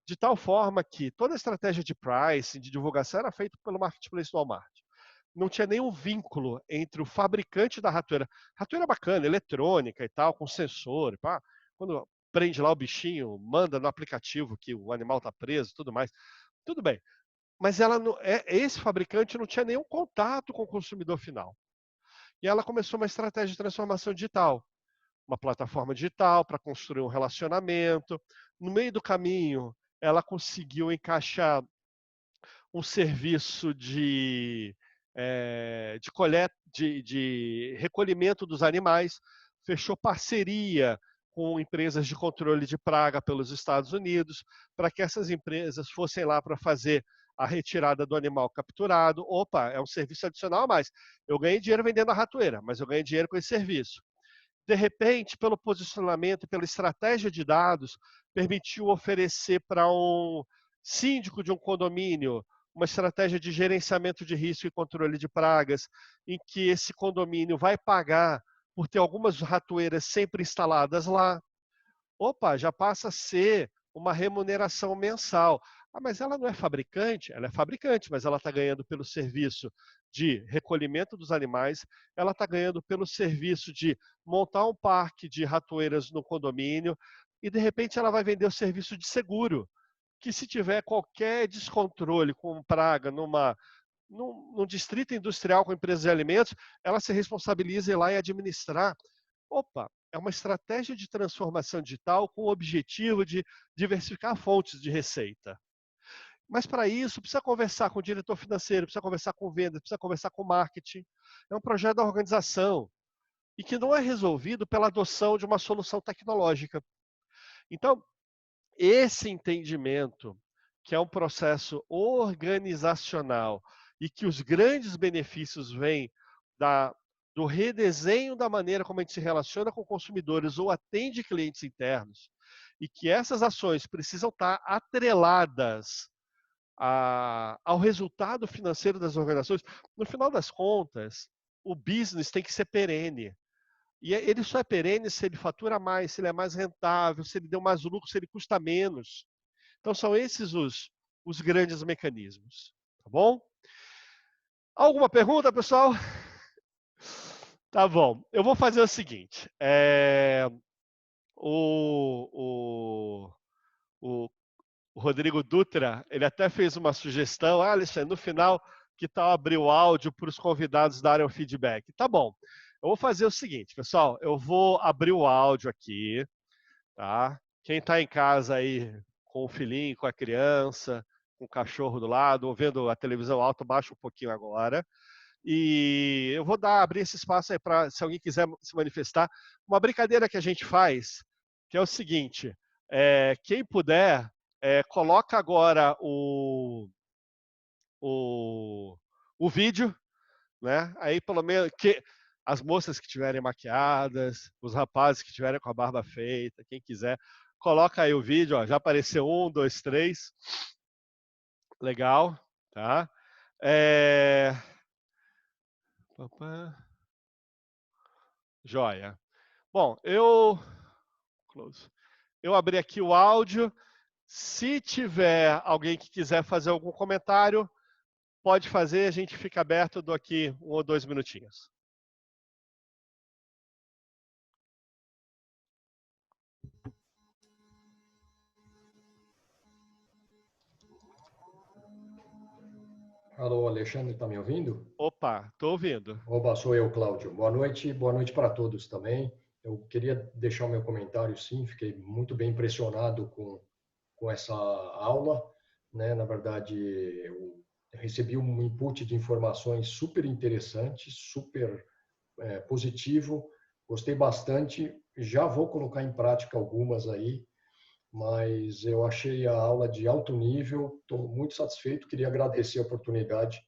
de tal forma que toda a estratégia de pricing, de divulgação, era feita pelo marketplace do Walmart. Não tinha nenhum vínculo entre o fabricante da ratoeira. Ratoeira bacana, eletrônica e tal, com sensor. Pá. Quando prende lá o bichinho, manda no aplicativo que o animal está preso, tudo mais. Tudo bem. Mas esse fabricante não tinha nenhum contato com o consumidor final. E ela começou uma estratégia de transformação digital, uma plataforma digital para construir um relacionamento. No meio do caminho, ela conseguiu encaixar um serviço de de coleta, de recolhimento dos animais, fechou parceria com empresas de controle de praga pelos Estados Unidos, para que essas empresas fossem lá para fazer a retirada do animal capturado. Opa, é um serviço adicional a mais. Eu ganhei dinheiro vendendo a ratoeira, mas eu ganhei dinheiro com esse serviço. De repente, pelo posicionamento e pela estratégia de dados, permitiu oferecer para um síndico de um condomínio uma estratégia de gerenciamento de risco e controle de pragas, em que esse condomínio vai pagar por ter algumas ratoeiras sempre instaladas lá. Opa, já passa a ser uma remuneração mensal. Ah, mas ela não é fabricante? Ela é fabricante, mas ela está ganhando pelo serviço de recolhimento dos animais, ela está ganhando pelo serviço de montar um parque de ratoeiras no condomínio, e de repente ela vai vender o serviço de seguro, que se tiver qualquer descontrole com praga num distrito industrial com empresas de alimentos, ela se responsabiliza lá em administrar. Opa, é uma estratégia de transformação digital com o objetivo de diversificar fontes de receita. Mas para isso, precisa conversar com o diretor financeiro, precisa conversar com vendas, precisa conversar com marketing. É um projeto da organização e que não é resolvido pela adoção de uma solução tecnológica. Então, esse entendimento, que é um processo organizacional e que os grandes benefícios vêm do redesenho da maneira como a gente se relaciona com consumidores ou atende clientes internos, e que essas ações precisam estar atreladas ao resultado financeiro das organizações. No final das contas, o business tem que ser perene. E ele só é perene se ele fatura mais, se ele é mais rentável, se ele deu mais lucro, se ele custa menos. Então são esses os grandes mecanismos. Tá bom? Alguma pergunta, pessoal? Tá bom. Eu vou fazer o seguinte. O Rodrigo Dutra, ele até fez uma sugestão. Ah, Alexandre, no final, que tal abrir o áudio para os convidados darem o feedback? Tá bom. Eu vou fazer o seguinte, pessoal. Eu vou abrir o áudio aqui, tá? Quem está em casa aí com o filhinho, com a criança, com o cachorro do lado, ou vendo a televisão alta, baixa um pouquinho agora. E eu vou abrir esse espaço aí para, se alguém quiser se manifestar. Uma brincadeira que a gente faz, que é o seguinte, quem puder, coloca agora o vídeo, né? Aí pelo menos que as moças que estiverem maquiadas, os rapazes que estiverem com a barba feita, quem quiser, coloca aí o vídeo, ó, já apareceu 1, 2, 3. Legal, tá? Joia. Bom, eu abri aqui o áudio. Se tiver alguém que quiser fazer algum comentário, pode fazer, a gente fica aberto, eu dou aqui 1 ou 2 minutinhos. Alô, Alexandre, está me ouvindo? Opa, estou ouvindo. Oba, sou eu, Cláudio. Boa noite para todos também. Eu queria deixar o meu comentário, sim, fiquei muito bem impressionado com essa aula, né? Na verdade, eu recebi um input de informações super interessante, super positivo, gostei bastante, já vou colocar em prática algumas aí, mas eu achei a aula de alto nível, estou muito satisfeito, queria agradecer a oportunidade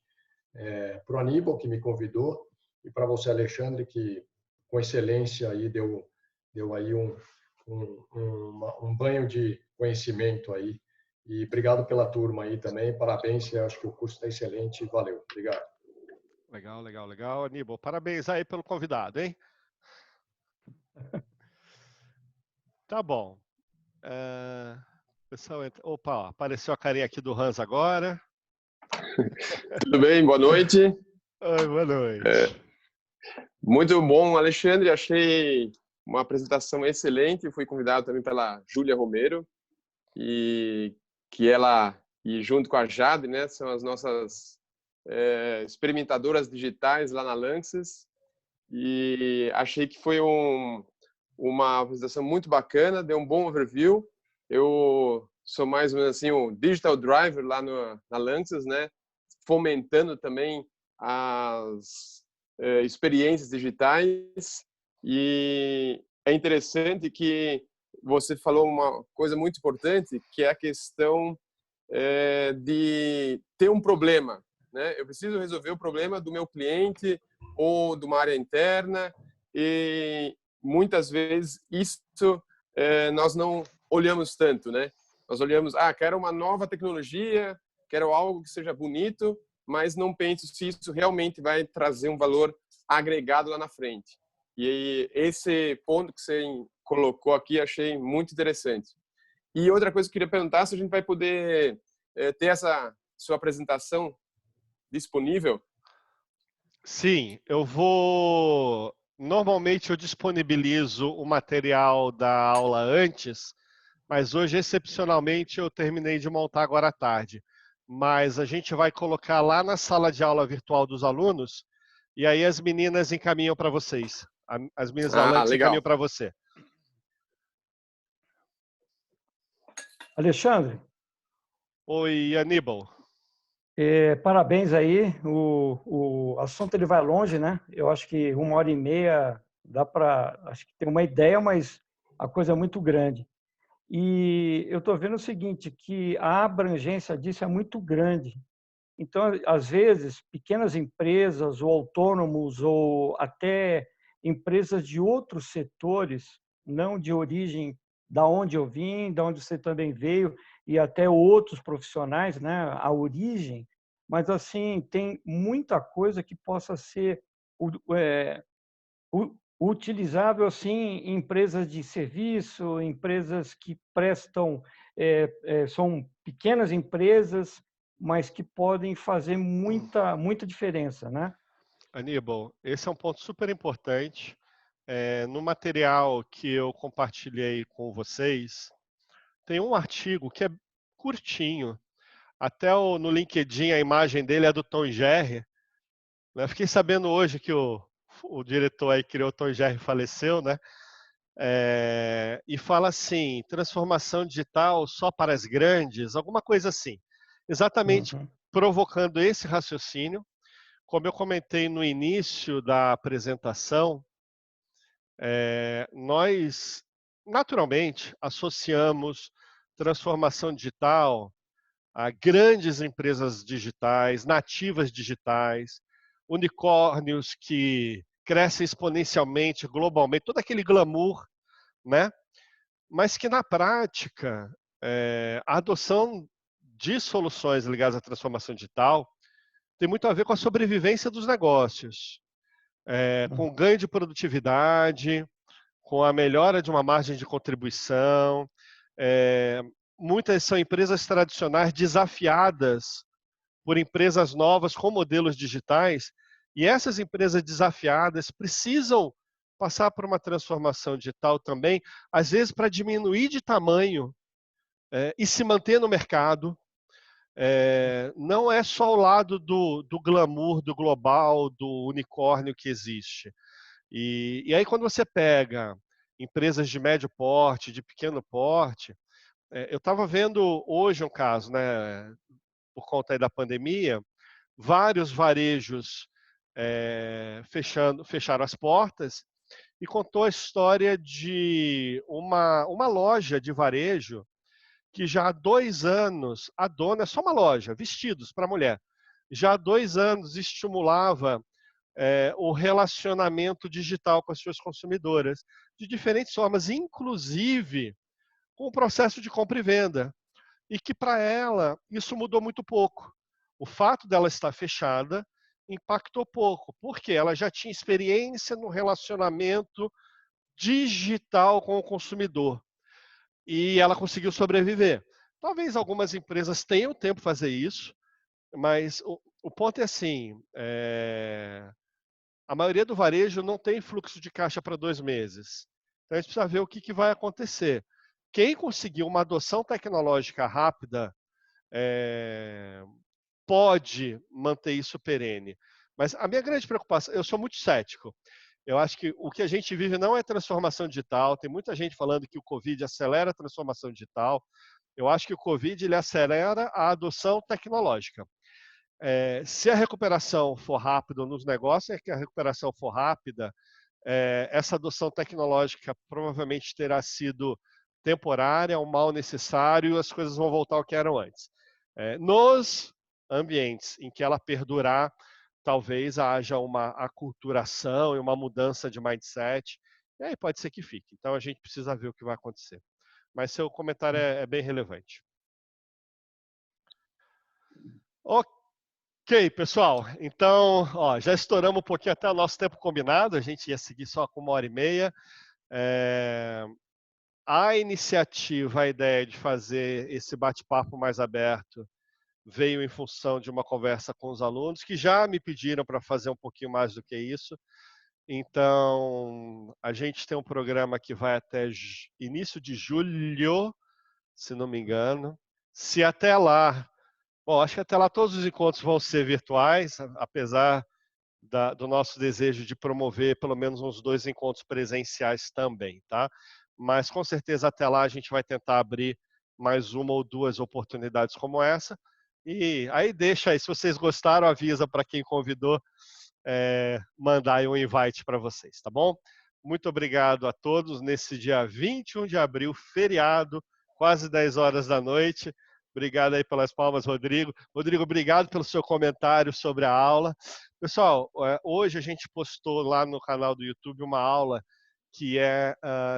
para o Aníbal, que me convidou, e para você, Alexandre, que com excelência aí deu aí um banho de conhecimento aí. E obrigado pela turma aí também, parabéns, eu acho que o curso está excelente, valeu, obrigado. Legal, legal, legal. Aníbal, parabéns aí pelo convidado, hein? Tá bom. Pessoal, opa, ó, apareceu a carinha aqui do Hans agora. Tudo bem? Boa noite. Oi, boa noite. Muito bom, Alexandre. Achei uma apresentação excelente. Fui convidado também pela Júlia Romero, e que ela, e junto com a Jade, né, são as nossas experimentadoras digitais lá na Lanxess. E achei que foi uma apresentação muito bacana, deu um bom overview. Eu sou mais ou menos assim o digital driver lá na Lanxess, né, fomentando também as experiências digitais, e é interessante que você falou uma coisa muito importante, que é a questão de ter um problema, né? Eu preciso resolver o problema do meu cliente ou de uma área interna, e muitas vezes isso nós não olhamos tanto, né? Nós olhamos, quero uma nova tecnologia, quero algo que seja bonito, mas não penso se isso realmente vai trazer um valor agregado lá na frente. E esse ponto que você colocou aqui, achei muito interessante. E outra coisa que eu queria perguntar, se a gente vai poder ter essa sua apresentação disponível. Sim, eu vou. Normalmente eu disponibilizo o material da aula antes, mas hoje, excepcionalmente, eu terminei de montar agora à tarde. Mas a gente vai colocar lá na sala de aula virtual dos alunos, e aí as meninas encaminham para vocês. As meninas Valantes encaminham Legal. para você. Alexandre, Oi, Aníbal. parabéns aí. O assunto ele vai longe, né? Eu acho que 1h30 dá para, acho que ter uma ideia, mas a coisa é muito grande. E eu estou vendo o seguinte, que a abrangência disso é muito grande. Então, às vezes, pequenas empresas ou autônomos ou até empresas de outros setores, não de origem da onde eu vim, da onde você também veio, e até outros profissionais, né, a origem, mas assim, tem muita coisa que possa ser utilizável assim em empresas de serviço, empresas que prestam, são pequenas empresas, mas que podem fazer muita diferença, né? Aníbal, esse é um ponto super importante. No material que eu compartilhei com vocês, tem um artigo que é curtinho. Até no LinkedIn a imagem dele é do Tom Jerry. Né? Fiquei sabendo hoje que o diretor aí que criou o Tom Jerry faleceu, né? E fala assim, transformação digital só para as grandes, alguma coisa assim. Exatamente provocando esse raciocínio. Como eu comentei no início da apresentação, nós naturalmente associamos transformação digital a grandes empresas digitais, nativas digitais, unicórnios que crescem exponencialmente, globalmente, todo aquele glamour, né? Mas que na prática, a adoção de soluções ligadas à transformação digital tem muito a ver com a sobrevivência dos negócios, com o ganho de produtividade, com a melhora de uma margem de contribuição. Muitas são empresas tradicionais desafiadas por empresas novas com modelos digitais, e essas empresas desafiadas precisam passar por uma transformação digital também, às vezes para diminuir de tamanho e se manter no mercado. Não é só o lado do glamour, do global, do unicórnio que existe. E aí quando você pega empresas de médio porte, de pequeno porte, eu estava vendo hoje um caso, né, por conta aí da pandemia, vários varejos fecharam as portas, e contou a história de uma loja de varejo que já há 2 anos, a dona é só uma loja, vestidos para mulher, já há 2 anos estimulava o relacionamento digital com as suas consumidoras, de diferentes formas, inclusive com o processo de compra e venda. E que para ela isso mudou muito pouco. O fato dela estar fechada impactou pouco, porque ela já tinha experiência no relacionamento digital com o consumidor. E ela conseguiu sobreviver. Talvez algumas empresas tenham tempo para fazer isso, mas o ponto é assim, a maioria do varejo não tem fluxo de caixa para 2 meses. Então a gente precisa ver o que vai acontecer. Quem conseguiu uma adoção tecnológica rápida pode manter isso perene. Mas a minha grande preocupação, eu sou muito cético. Eu acho que o que a gente vive não é transformação digital. Tem muita gente falando que o Covid acelera a transformação digital. Eu acho que o Covid ele acelera a adoção tecnológica. Se a recuperação for rápida nos negócios, que a recuperação for rápida, essa adoção tecnológica provavelmente terá sido temporária, um mal necessário, as coisas vão voltar ao que eram antes. Nos ambientes em que ela perdurar, talvez haja uma aculturação e uma mudança de mindset, e aí pode ser que fique. Então a gente precisa ver o que vai acontecer. Mas seu comentário é bem relevante. Ok, pessoal. Então, já estouramos um pouquinho até o nosso tempo combinado. A gente ia seguir só com 1h30. A iniciativa, a ideia de fazer esse bate-papo mais aberto veio em função de uma conversa com os alunos que já me pediram para fazer um pouquinho mais do que isso. Então, a gente tem um programa que vai até início de julho, se não me engano. Se até lá... Bom, acho que até lá todos os encontros vão ser virtuais, apesar do nosso desejo de promover pelo menos uns 2 encontros presenciais também, tá? Mas com certeza até lá a gente vai tentar abrir mais 1 ou 2 oportunidades como essa. E aí deixa aí, se vocês gostaram, avisa para quem convidou, mandar aí um invite para vocês, tá bom? Muito obrigado a todos nesse dia 21 de abril, feriado, quase 10 horas da noite. Obrigado aí pelas palmas, Rodrigo. Rodrigo, obrigado pelo seu comentário sobre a aula. Pessoal, hoje a gente postou lá no canal do YouTube uma aula que é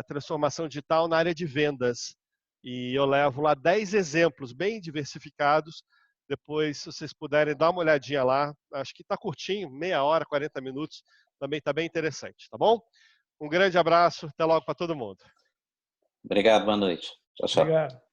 transformação digital na área de vendas. E eu levo lá 10 exemplos bem diversificados. Depois, se vocês puderem dar uma olhadinha lá, acho que está curtinho, meia hora, 40 minutos, também está bem interessante, tá bom? Um grande abraço, até logo para todo mundo. Obrigado, boa noite. Tchau, tchau. Obrigado.